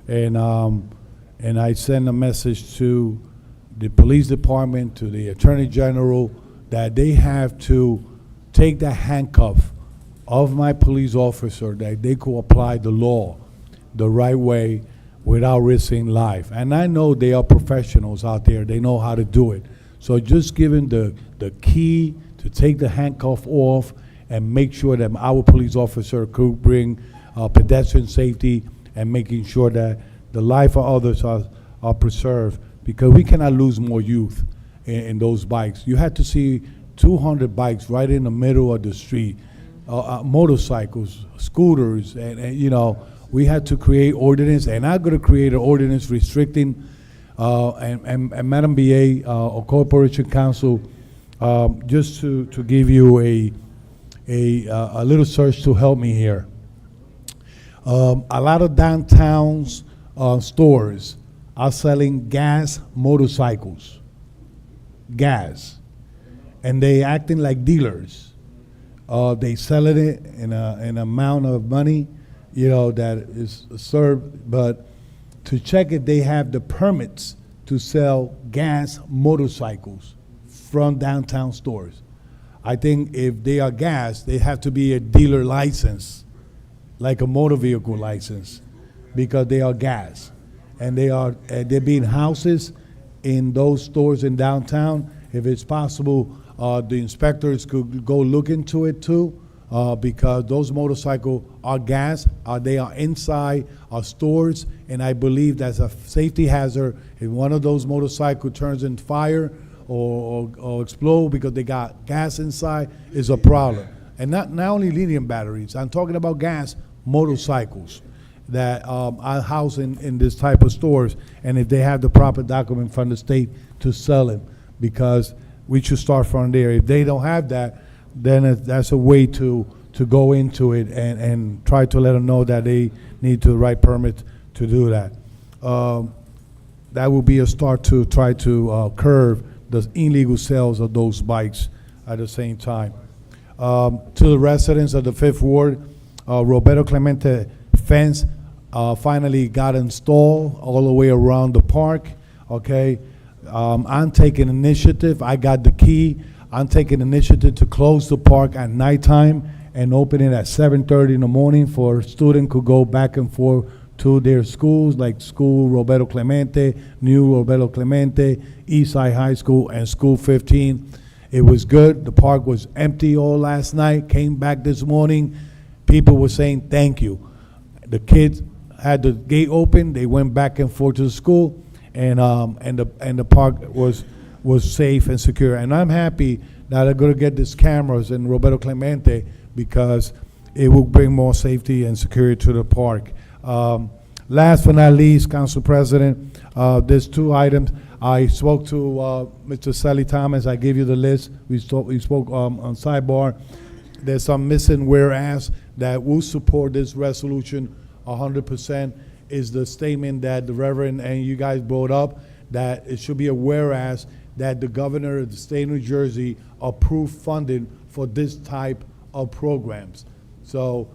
and I send a message to the police department, to the attorney general, that they have to take the handcuff of my police officer, that they could apply the law the right way without risking life. And I know they are professionals out there; they know how to do it. So just giving the key to take the handcuff off and make sure that our police officer could bring pedestrian safety and making sure that the life of others are preserved, because we cannot lose more youth in those bikes. You had to see 200 bikes right in the middle of the street, motorcycles, scooters, and you know, we had to create ordinance, and I'm going to create an ordinance restricting, and Madam BA or Corporation Council, just to give you a little search to help me here. A lot of downtowns stores are selling gas motorcycles, gas, and they acting like dealers. They selling it in an amount of money, you know, that is served, but to check it, they have the permits to sell gas motorcycles from downtown stores. I think if they are gas, they have to be a dealer license, like a motor vehicle license, because they are gas. And they're being houses in those stores in downtown. If it's possible, the inspectors could go look into it too, because those motorcycles are gas, they are inside our stores, and I believe that's a safety hazard. If one of those motorcycles turns in fire or explode because they got gas inside, is a problem. And not only lithium batteries, I'm talking about gas motorcycles that are housed in this type of stores, and if they have the proper document from the state to sell them, because we should start from there. If they don't have that, then that's a way to go into it and try to let them know that they need to write permits to do that. That will be a start to try to curb the illegal sales of those bikes at the same time. To the residents of the Fifth Ward, Roberto Clemente fence finally got installed all the way around the park, okay? I'm taking initiative, I got the key, I'm taking initiative to close the park at nighttime and open it at 7:30 in the morning for students could go back and forth to their schools, like School Roberto Clemente, New Roberto Clemente, Eastside High School, and School 15. It was good. The park was empty all last night. Came back this morning. People were saying thank you. The kids had the gate open. They went back and forth to the school, and the park was safe and secure. And I'm happy that I'm going to get these cameras in Roberto Clemente because it will bring more safety and security to the park. Last but not least, Council President, there's two items. I spoke to Mr. Sally Thomas. I gave you the list. We spoke on sidebar. There's some missing whereas that will support this resolution 100% is the statement that the Reverend and you guys brought up, that it should be a whereas that the governor of the state of New Jersey approved funding for this type of programs. So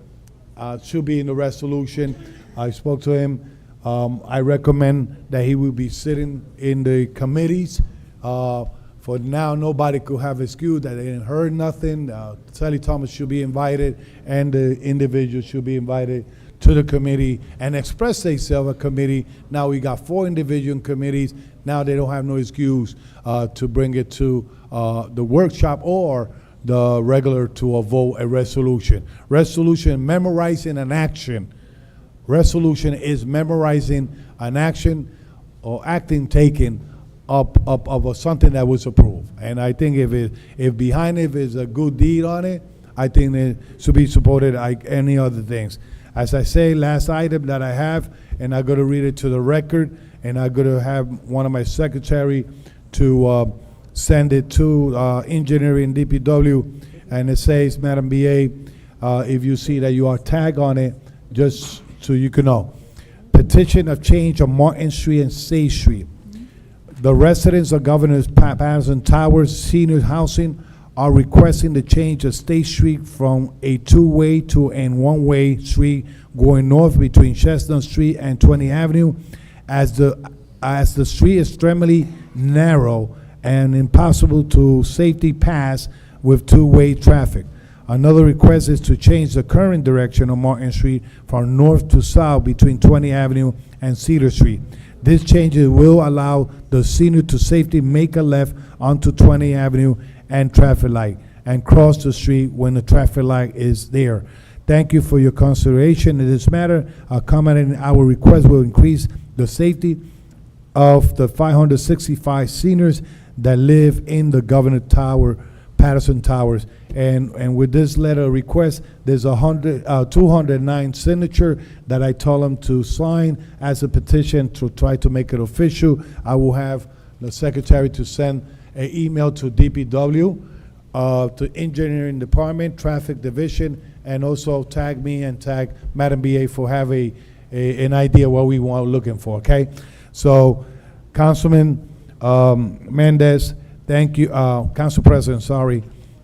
it should be in the resolution. I spoke to him. I recommend that he will be sitting in the committees. For now, nobody could have excuse that they didn't heard nothing. Sally Thomas should be invited, and the individuals should be invited to the committee and express themselves at committee. Now we got 4 individual committees. Now they don't have no excuse to bring it to the workshop or the regular to a vote, a resolution. Resolution, memorizing an action. Resolution is memorizing an action or acting taken up of something that was approved. And I think if behind it is a good deed on it, I think it should be supported like any other things. As I say, last item that I have, and I'm going to read it to the record, and I'm going to have one of my secretary to send it to engineering DPW, and it says, Madam BA, if you see that you are tagged on it, just so you can know. Petition of change on Martin Street and State Street. The residents of Governor's Paterson Towers Senior Housing are requesting the change of State Street from a 2-way to a 1-way street going north between Chestnut Street and 20th Avenue, as the street is extremely narrow and impossible to safely pass with 2-way traffic. Another request is to change the current direction of Martin Street from north to south between 20th Avenue and Cedar Street. This change will allow the senior to safely make a left onto 20th Avenue and traffic light and cross the street when the traffic light is there. Thank you for your consideration in this matter. Accommodating our request will increase the safety of the 565 seniors that live in the Governor Tower, Paterson Towers. And with this letter request, there's 209 signature that I told them to sign as a petition to try to make it official. I will have the secretary to send an email to DPW, to Engineering Department, Traffic Division, and also tag me and tag Madam BA for having an idea what we want looking for, okay? So, Councilman Mendez, thank you, Council President, sorry.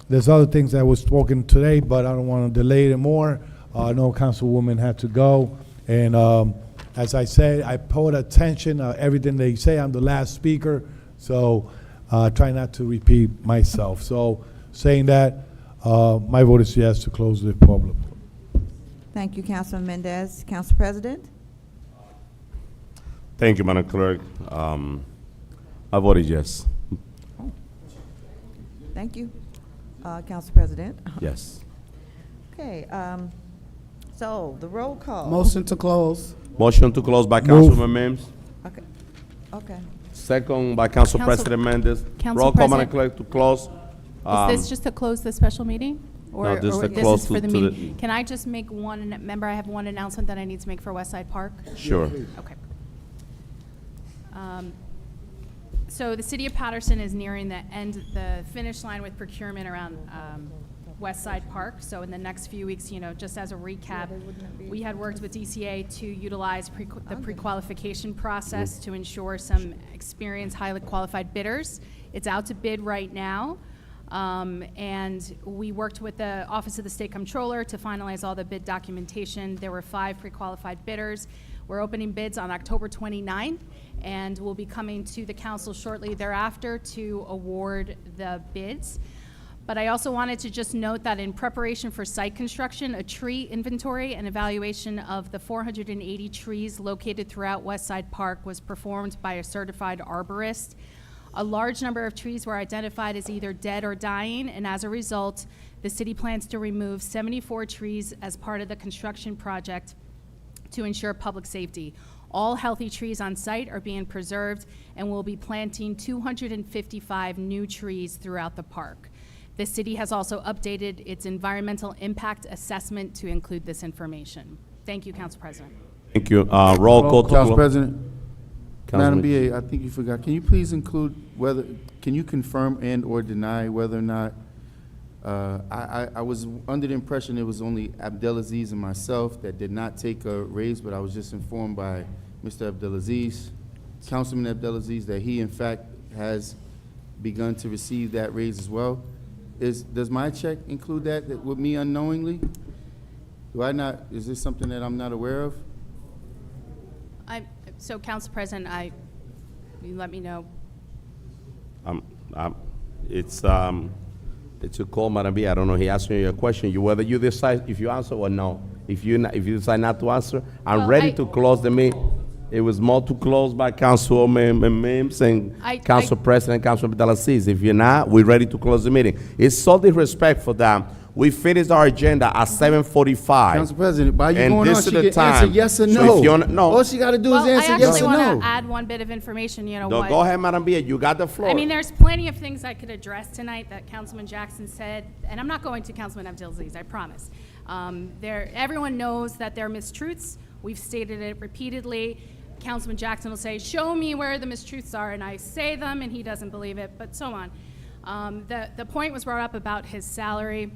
There's other things that was spoken today, but I don't want to delay it more. I know Councilwoman had to go, and as I said, I paid attention to everything they say. I'm the last speaker, so try not to repeat myself. So, saying that, my vote is yes to close the public. Thank you, Councilman Mendez. Council President? Thank you, Madam Clerk. My vote is yes. Thank you, Council President. Yes. Okay, so the roll call. Motion to close. Motion to close by Councilman Mims. Okay, okay. Second by Council President Mendez. Council Roll call, Madam President. Clerk, to close. Is this just to close the special meeting? No, this is or to close is for to the the- meeting? Can I just make one, remember I have one announcement that I need to make for West Side Park? Sure. Okay. So the city of Paterson is nearing the finish line with procurement around West Side Park. So in the next few weeks, just as a recap, we had worked with DCA to utilize the pre-qualification process to ensure some experienced, highly qualified bidders. It's out to bid right now. And we worked with the Office of the State Comptroller to finalize all the bid documentation. There were 5 pre-qualified bidders. We're opening bids on October 29th, and we'll be coming to the council shortly thereafter to award the bids. But I also wanted to just note that in preparation for site construction, a tree inventory and evaluation of the 480 trees located throughout West Side Park was performed by a certified arborist. A large number of trees were identified as either dead or dying, and as a result, the city plans to remove 74 trees as part of the construction project to ensure public safety. All healthy trees on site are being preserved, and we'll be planting 255 new trees throughout the park. The city has also updated its environmental impact assessment to include this information. Thank you, Council President. Thank you. Roll call. Council President, Madam Councilman. BA, I think you forgot. Can you please include whether, can you confirm and/or deny whether or not, I was under the impression it was only Abdelaziz and myself that did not take a raise, but I was just informed by Mr. Abdelaziz, Councilman Abdelaziz, that he in fact has begun to receive that raise as well. Does my check include that with me unknowingly? Do I not, is this something that I'm not aware of? So, Council President, you let me know. It's a call, Madam B. I don't know. He asked you a question. Whether you decide if you answer or no. If you decide not to answer, I'm Well, ready to close the meeting. It was more to close by Councilwoman Mims and Council President, Councilman Abdelaziz. If you're not, we're ready to close the meeting. It's so disrespectful that we finished our agenda at 7:45. Council President, by you and going this on, is she the can time. answer yes or So no. if you no. All she got to do Well, is answer I yes actually or want no. to add one bit of information, No, go ahead, Madam B. You got the floor. I mean, there's plenty of things I could address tonight that Councilman Jackson said, and I'm not going to Councilman Abdelaziz, I promise. Everyone knows that there are mistruths. We've stated it repeatedly. Councilman Jackson will say, show me where the mistruths are, and I say them, and he doesn't believe it, but so on. The point was brought up about his salary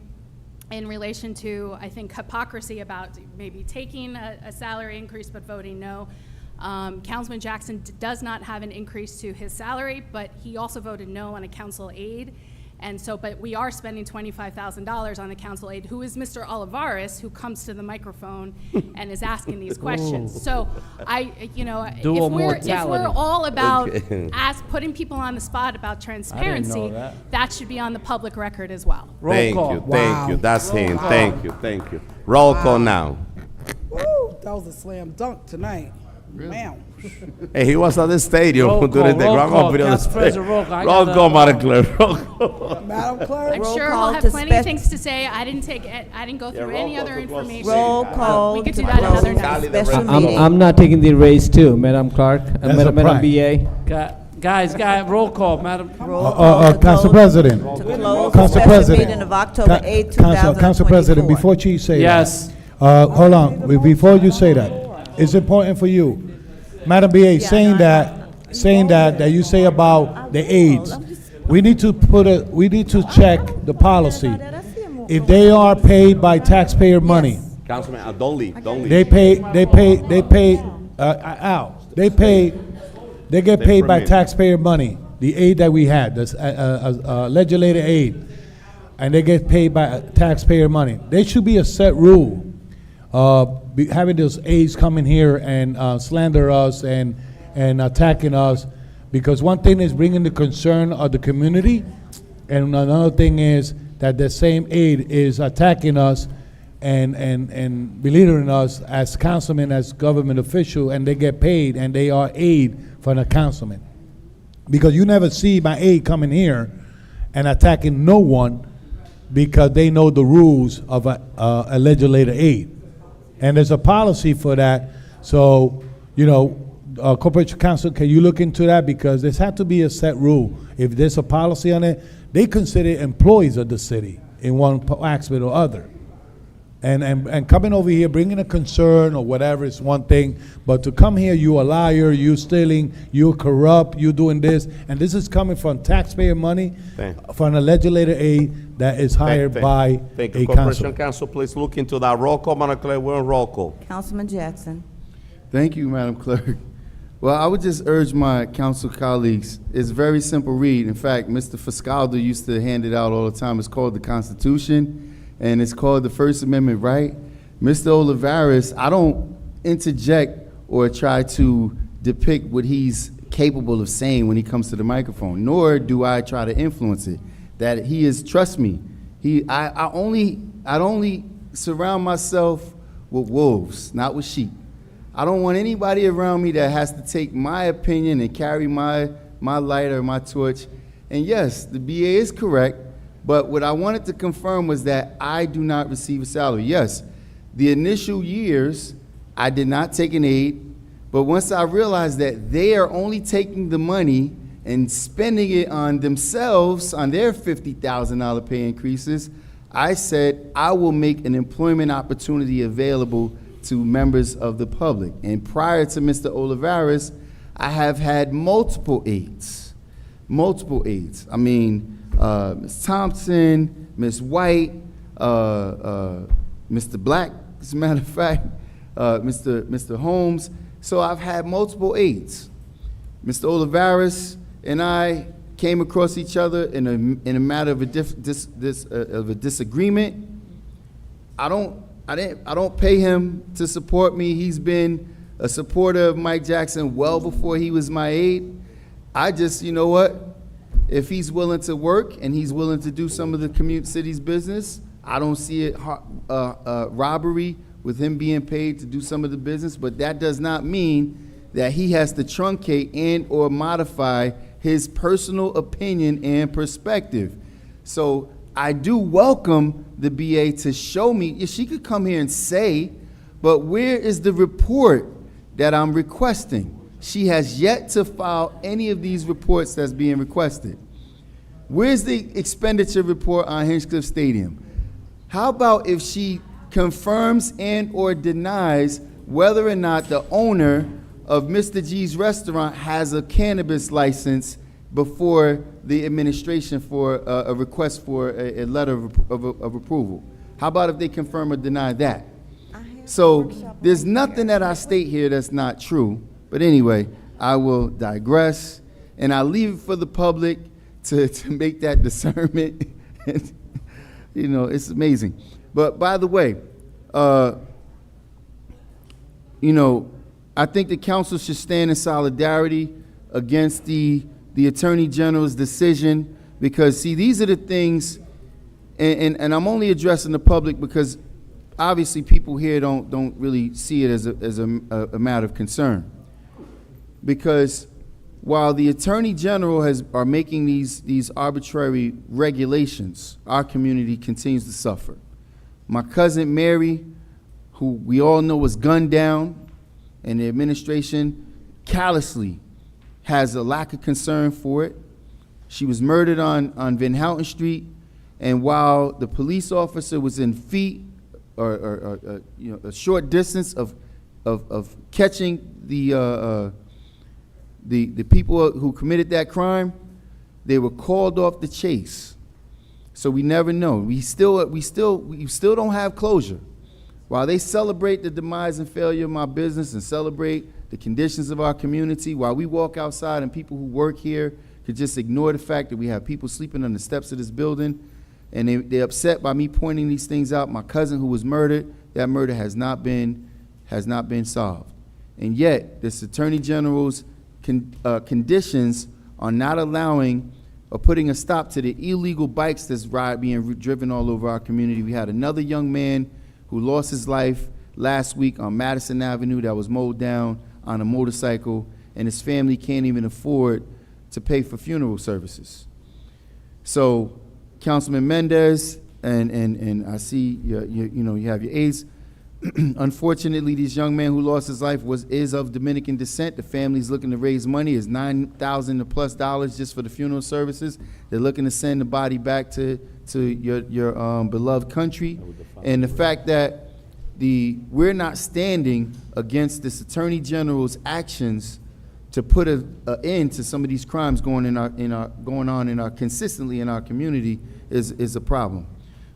in relation to, I think, hypocrisy about maybe taking a salary increase but voting no. Councilman Jackson does not have an increase to his salary, but he also voted no on a council aide. And so, but we are spending $25,000 on the council aide, who is Mr. Olivares, who comes to the microphone and is asking these questions. So if we're all about putting people on the spot about transparency, that should be on the public record as well. Thank you. That's him. Thank you. Roll call now. Woo, that was a slam dunk tonight. Man. Hey, he was at the stadium during the ground opening of the stadium. Roll call, Madam Clerk. Roll call. Madam Clerk. I'm sure we'll have plenty of things to say. I didn't go through any other information. Roll call. We could do that another night. Special meeting. I'm not taking the raise too, Madam Clerk, Madam BA. Guys, roll call, Madam. Council President. To close the Council special President. meeting of October 8, 2024. Council President, before you say Yes. that. Hold on, before you say that, it's important for you. Madam BA, saying that you say about the aides, we need to check the policy. If they are paid by taxpayer money, Councilman, don't leave. they get paid by taxpayer money. The aid that we had, this legislative aid, and they get paid by taxpayer money. There should be a set rule. Having those aides come in here and slander us and attacking us, because one thing is bringing the concern of the community, and another thing is that the same aide is attacking us and belittling us as councilmen, as government official, and they get paid and they are aid from a councilman. Because you never see my aide coming here and attacking no one because they know the rules of a legislative aid. And there's a policy for that. So, Corporation Council, can you look into that? Because there's had to be a set rule. If there's a policy on it, they consider employees of the city in one aspect or other. And coming over here, bringing a concern or whatever is one thing, but to come here, you a liar, you stealing, you corrupt, you doing this, and this is coming from taxpayer money, from a legislative aid that is hired by a council. Council, please look into that. Roll call, Madam Clerk. We're on roll call. Councilman Jackson. Thank you, Madam Clerk. Well, I would just urge my council colleagues, it's a very simple read. In fact, Mr. Fiscaldo used to hand it out all the time. It's called the Constitution, and it's called the First Amendment right. Mr. Olivares, I don't interject or try to depict what he's capable of saying when he comes to the microphone, nor do I try to influence it. that he is, trust me, I only surround myself with wolves, not with sheep. I don't want anybody around me that has to take my opinion and carry my light or my torch. And yes, the BA is correct, but what I wanted to confirm was that I do not receive a salary. Yes, the initial years, I did not take an aid, but once I realized that they are only taking the money and spending it on themselves, on their $50,000 pay increases, I said I will make an employment opportunity available to members of the public. And prior to Mr. Olivares, I have had multiple aides. I mean, Ms. Thompson, Ms. White, Mr. Black, as a matter of fact, Mr. Holmes. So I've had multiple aides. Mr. Olivares and I came across each other in a matter of a disagreement. I don't pay him to support me. He's been a supporter of Mike Jackson well before he was my aide. I just, you know what? If he's willing to work and he's willing to do some of the city's business, I don't see it robbery with him being paid to do some of the business, but that does not mean that he has to truncate and or modify his personal opinion and perspective. So I do welcome the BA to show me. She could come here and say, but where is the report that I'm requesting? She has yet to file any of these reports that's being requested. Where's the expenditure report on Hinchcliffe Stadium? How about if she confirms and or denies whether or not the owner of Mr. G's restaurant has a cannabis license before the administration for a request for a letter of approval? How about if they confirm or deny that? So there's nothing that I state here that's not true. But anyway, I will digress, and I leave it for the public to make that discernment. You know, it's amazing. But by the way, you know, I think the council should stand in solidarity against the Attorney General's decision, because, see, these are the things, and I'm only addressing the public because obviously people here don't really see it as a matter of concern. Because while the Attorney General are making these arbitrary regulations, our community continues to suffer. My cousin Mary, who we all know was gunned down, and the administration callously has a lack of concern for it. She was murdered on Van Houten Street, and while the police officer was in feet or you know, a short distance of catching the people who committed that crime, they were called off the chase. So we never know. We still don't have closure. While they celebrate the demise and failure of my business and celebrate the conditions of our community, while we walk outside and people who work here could just ignore the fact that we have people sleeping on the steps of this building, and they're upset by me pointing these things out. My cousin who was murdered, that murder has not been solved. And yet, this Attorney General's conditions are not allowing or putting a stop to the illegal bikes that's being driven all over our community. We had another young man who lost his life last week on Madison Avenue that was mowed down on a motorcycle, and his family can't even afford to pay for funeral services. So, Councilman Mendez, and I see you have your aides. Unfortunately, this young man who lost his life is of Dominican descent. The family's looking to raise money. It's $9,000 plus just for the funeral services. They're looking to send the body back to your beloved country. And the fact that we're not standing against this Attorney General's actions to put an end to some of these crimes going on consistently in our community is a problem.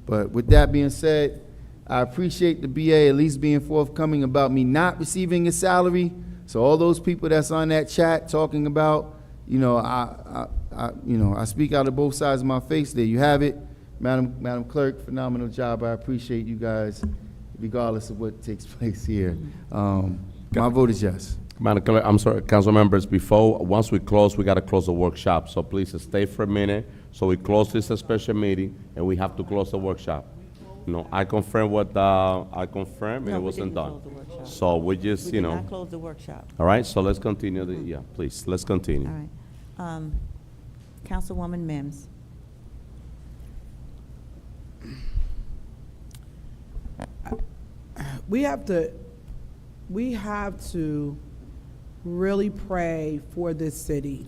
But with that being said, I appreciate the BA at least being forthcoming about me not receiving a salary. So all those people that's on that chat talking about, I speak out of both sides of my face. There you have it. Madam Clerk, phenomenal job. I appreciate you guys, regardless of what takes place here. My vote is yes. Madam Clerk, I'm sorry, council members, once we close, we got to close the workshop. So please stay for a minute So we close this special meeting, and we have to close the workshop. No, I confirm what, I confirm, and No, it we wasn't didn't done. close the workshop. So we just, We you did know. not close the workshop. All right, so let's continue the, yeah, please, let's continue. All right. Councilwoman Mims. We have to really pray for this city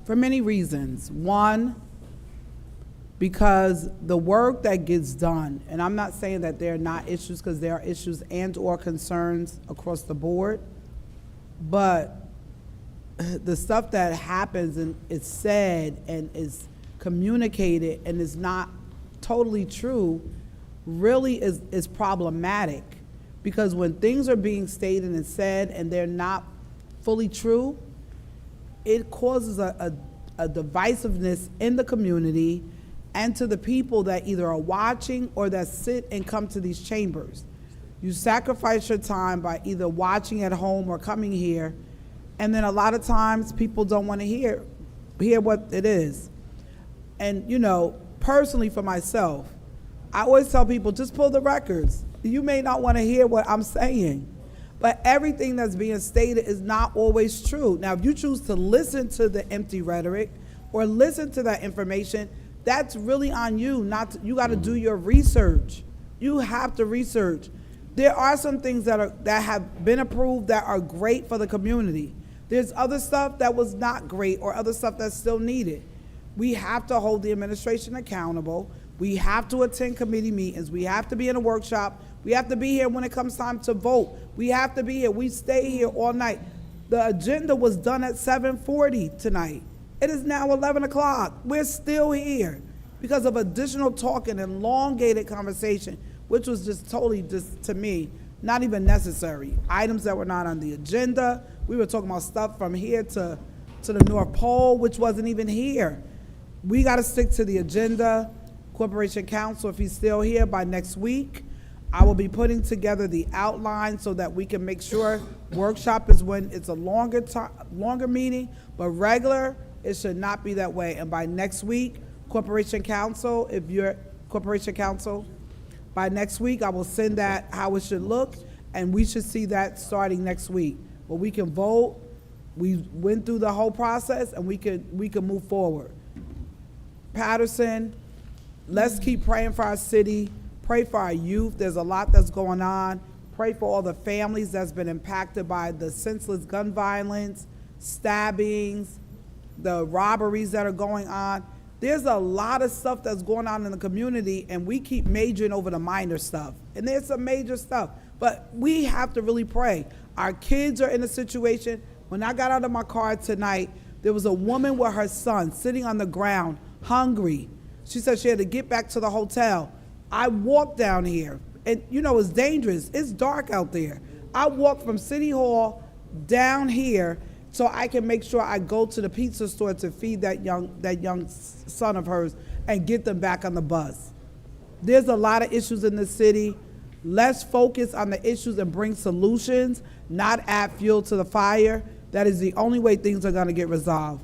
for many reasons. One, because the work that gets done, and I'm not saying that there are not issues, because there are issues and or concerns across the board, but the stuff that happens and is said and is communicated and is not totally true really is problematic, because when things are being stated and said and they're not fully true, it causes a divisiveness in the community and to the people that either are watching or that sit and come to these chambers. You sacrifice your time by either watching at home or coming here, and then a lot of times people don't want to hear what it is. And you know, personally for myself, I always tell people, just pull the records. You may not want to hear what I'm saying, but everything that's being stated is not always true. Now, if you choose to listen to the empty rhetoric or listen to that information, that's really on you. You got to do your research. You have to research. There are some things that have been approved that are great for the community. There's other stuff that was not great or other stuff that's still needed. We have to hold the administration accountable. We have to attend committee meetings. We have to be in a workshop. We have to be here when it comes time to vote. We have to be here. We stay here all night. The agenda was done at 7:40 tonight. It is now 11 o'clock. We're still here because of additional talking and elongated conversation, which was just totally, just to me, not even necessary. Items that were not on the agenda. We were talking about stuff from here to the North Pole, which wasn't even here. We got to stick to the agenda. Corporation Counsel, if he's still here by next week, I will be putting together the outline so that we can make sure workshop is when it's a longer meeting, but regular, it should not be that way. And by next week, Corporation Counsel, if you're Corporation Counsel, by next week, I will send that how it should look, and we should see that starting next week. Where we can vote, we went through the whole process, and we can move forward. Paterson, let's keep praying for our city, pray for our youth. There's a lot that's going on. Pray for all the families that's been impacted by the senseless gun violence, stabbings, the robberies that are going on. There's a lot of stuff that's going on in the community, and we keep majoring over the minor stuff. And there's some major stuff, but we have to really pray. Our kids are in a situation. When I got out of my car tonight, there was a woman with her son sitting on the ground, hungry. She said she had to get back to the hotel. I walked down here, and you know, it's dangerous. It's dark out there. I walked from City Hall down here so I can make sure I go to the pizza store to feed that young son of hers and get them back on the bus. There's a lot of issues in the city. Let's focus on the issues and bring solutions, not add fuel to the fire. That is the only way things are gonna get resolved.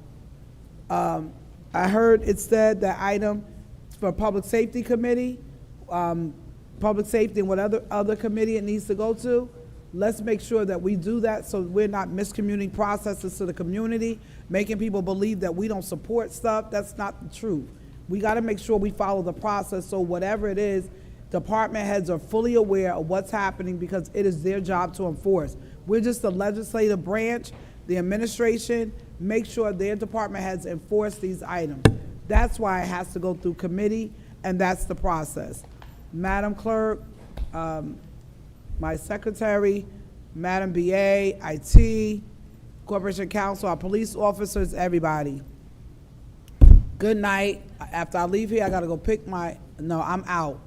I heard it said that item for Public Safety Committee, Public Safety and what other committee it needs to go to. Let's make sure that we do that so we're not miscommunicating processes to the community, making people believe that we don't support stuff. That's not the truth. We gotta make sure we follow the process, so whatever it is, department heads are fully aware of what's happening because it is their job to enforce. We're just the legislative branch, the administration, make sure their department heads enforce these items. That's why it has to go through committee, and that's the process. Madam Clerk, my secretary, Madam BA, IT, Corporation Counsel, our police officers, everybody. Good night. After I leave here, I gotta go pick no, I'm out.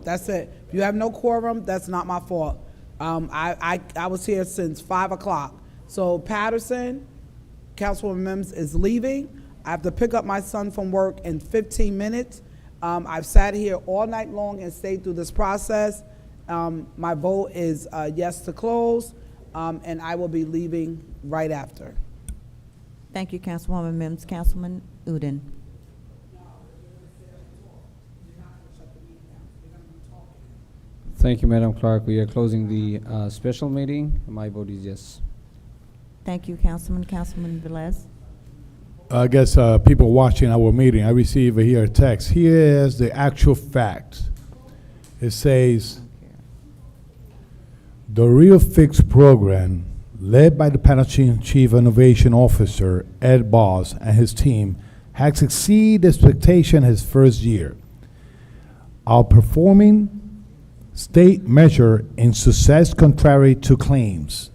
That's it. If you have no quorum, that's not my fault. I was here since 5 o'clock. So Paterson, Councilwoman Mims is leaving. I have to pick up my son from work in 15 minutes. I've sat here all night long and stayed through this process. My vote is yes to close, and I will be leaving right after. Thank you, Councilwoman Mims. Councilman Udine. Thank you, Madam Clerk. We are closing the special meeting. My vote is yes. Thank you, Councilman. Councilman Velez? I guess people watching our meeting, I received here a text. Here's the actual fact. It says, the Real Fix program, led by the Paterson Chief Innovation Officer, Ed Boss, and his team, has exceeded expectation his first year. Outperforming state measure in success contrary to claims.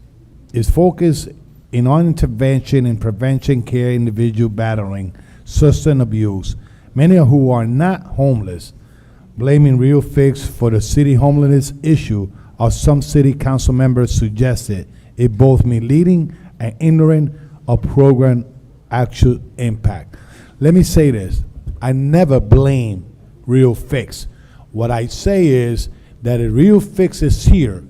Its focus in on intervention and prevention care individual battling substance abuse, many of who are not homeless, blaming Real Fix for the city homelessness issue, as some city council members suggested, it both misleading and ignorant of program actual impact. Let me say this, I never blame Real Fix. What I say is that a Real Fix is here,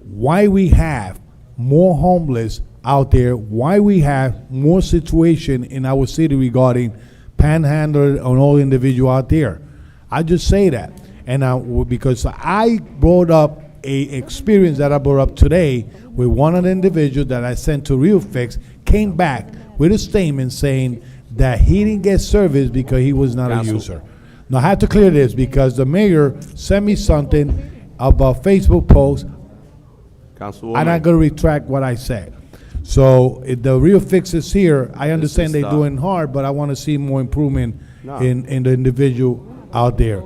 why we have more homeless out there, why we have more situation in our city regarding panhandler and all individual out there. I just say that. And because I brought up a experience that I brought up today with one of the individuals that I sent to Real Fix, came back with a statement saying that he didn't get service because he was not a user. Now I had to clear this because the mayor sent me something about Facebook post. Councilwoman. I'm not gonna retract what I said. So if the Real Fix is here, I understand they're doing hard, but I want to see more improvement in the individual out there.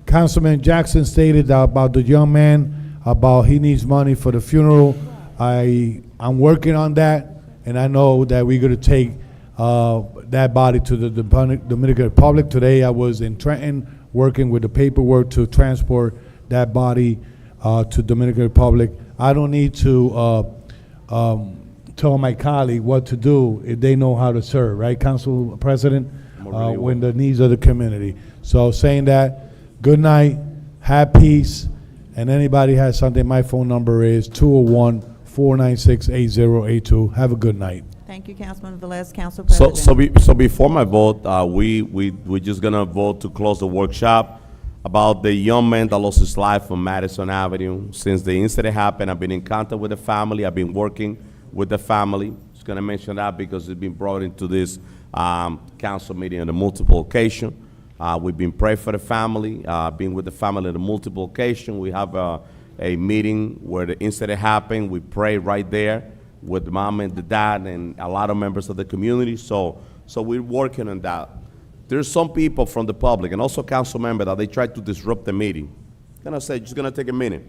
Councilman Jackson stated about the young man, about he needs money for the funeral. I'm working on that, and I know that we're going to take that body to the Dominican Republic. Today I was in Trenton working with the paperwork to transport that body to Dominican Republic. I don't need to tell my colleague what to do if they know how to serve, right, Council President? When the needs of the community. So saying that, good night, have peace, and anybody has something, my phone number is 201-496-8082. Have a good night. Thank you, Councilman Velez. Council President. So before my vote, we're just gonna vote to close the workshop about the young man that lost his life on Madison Avenue. Since the incident happened, I've been in contact with the family. I've been working with the family. Just gonna mention that because it's been brought into this council meeting on a multiple occasion. We've been praying for the family, been with the family on a multiple occasion. We have a meeting where the incident happened. We pray right there with the mom and the dad and a lot of members of the community. So we're working on that. There's some people from the public and also council members that they try to disrupt the meeting. Gonna say, just gonna take a minute.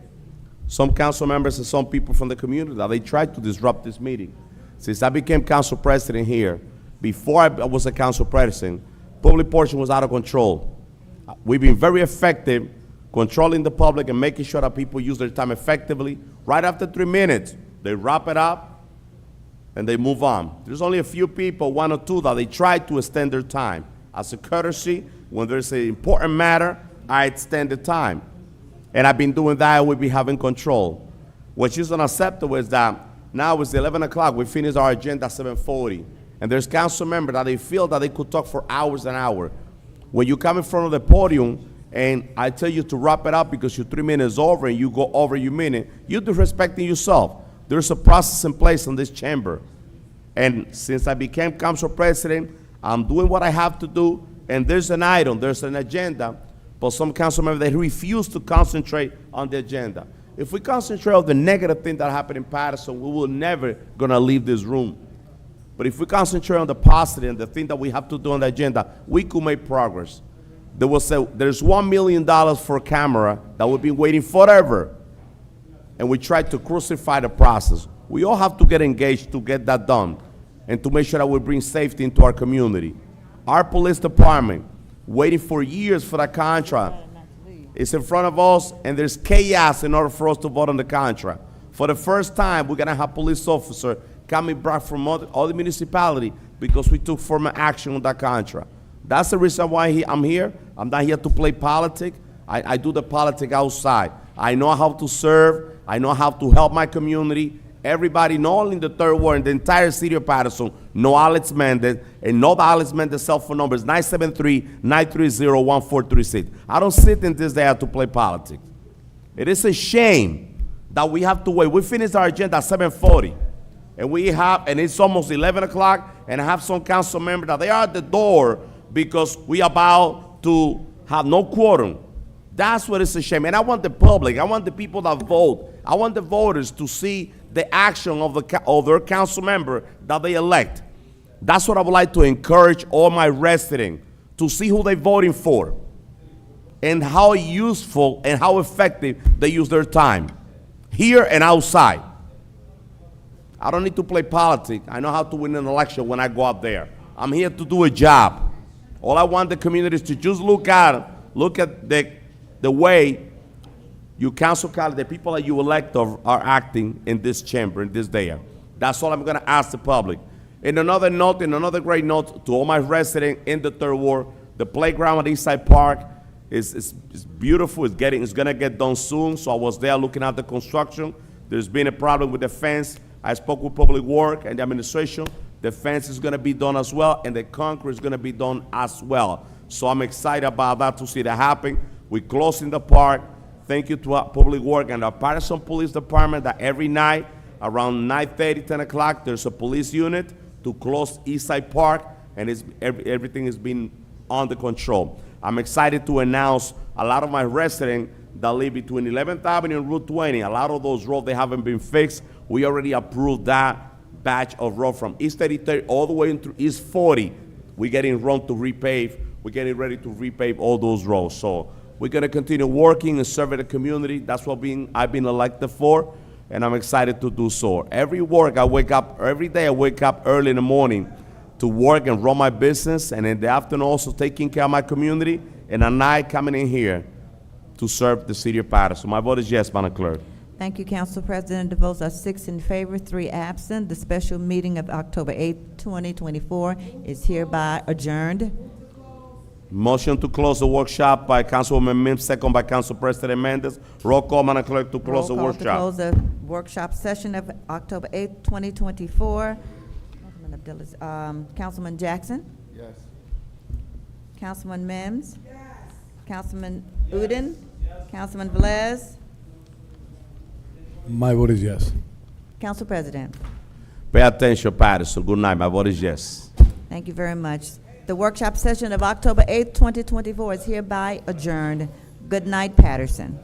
Some council members and some people from the community that they try to disrupt this meeting. Since I became council president here, before I was a council president, public portion was out of control. We've been very effective controlling the public and making sure that people use their time effectively. Right after 3 minutes, they wrap it up and they move on. There's only a few people, 1 or 2, that they try to extend their time. As a courtesy, when there's an important matter, I extend the time. And I've been doing that, we've been having control. What is unacceptable is that now it's 11 o'clock, we finished our agenda at 7:40. And there's council members that they feel that they could talk for hours and hours. When you come in front of the podium and I tell you to wrap it up because your 3 minutes is over and you go over your minute, you're disrespecting yourself. There's a process in place in this chamber. And since I became council president, I'm doing what I have to do, and there's an item, there's an agenda, but some council members, they refuse to concentrate on the agenda. If we concentrate on the negative thing that happened in Paterson, we will never gonna leave this room. But if we concentrate on the positive and the thing that we have to do on the agenda, we could make progress. There's $1 million for a camera that we've been waiting forever, and we tried to crucify the process. We all have to get engaged to get that done and to make sure that we bring safety into our community. Our police department, waiting for years for that contract, is in front of us, and there's chaos in order for us to vote on the contract. For the first time, we're gonna have police officers coming back from other municipalities because we took formal action on that contract. That's the reason why I'm here. I'm not here to play politics. I do the politics outside. I know how to serve. I know how to help my community. Everybody, not only in the third ward, in the entire city of Paterson, know Alex Mendez, and know the Alex Mendez cell phone number is 973-930-1436. I don't sit in this day to play politics. It is a shame that we have to wait. We finished our agenda at 7:40, and it's almost 11 o'clock, and I have some council members that they are at the door because we about to have no quorum. That's what it's a shame. And I want the public, I want the people that vote, I want the voters to see the action of their council member that they elect. That's what I would like to encourage all my residents to see who they're voting for and how useful and how effective they use their time, here and outside. I don't need to play politics. I know how to win an election when I go out there. I'm here to do a job. All I want the community is to just look at the way you council colleagues, the people that you elect are acting in this chamber, in this day. That's all I'm gonna ask the public. In another note, in another great note to all my residents in the third ward, the playground at Eastside Park is beautiful. It's gonna get done soon. So I was there looking at the construction. There's been a problem with the fence. I spoke with Public Work and the administration. The fence is gonna be done as well, and the concrete is gonna be done as well. So I'm excited about that, to see that happen. We're closing the park. Thank you to our Public Work and our Paterson Police Department that every night around 9:30, 10 o'clock, there's a police unit to close Eastside Park, and everything is being under control. I'm excited to announce a lot of my residents that live between 11th Avenue and Route 20, a lot of those roads, they haven't been fixed. We already approved that batch of road from East 33 all the way into East 40. We're getting ready to repave all those roads. So we're gonna continue working and serving the community. That's what I've been elected for, and I'm excited to do so. Every day I wake up early in the morning to work and run my business, and in the afternoon also taking care of my community, and at night coming in here to serve the city of Paterson. My vote is yes, Madam Clerk. Thank you, Council President. The votes are 6 in favor, 3 absent. The special meeting of October 8th, 2024 is hereby adjourned. Motion to close the workshop by Councilwoman Mims, second by Council President Mendez. Roll call, Madam Clerk, to close the workshop. Roll call to close the workshop session of October 8th, 2024. Councilman Jackson? Yes. Councilman Mims? Yes. Councilman Udine? Yes. Councilman Velez? My vote is yes. Council President? Pay attention, Paterson. Good night. My vote is yes. Thank you very much. The workshop session of October 8th, 2024 is hereby adjourned. Good night, Paterson.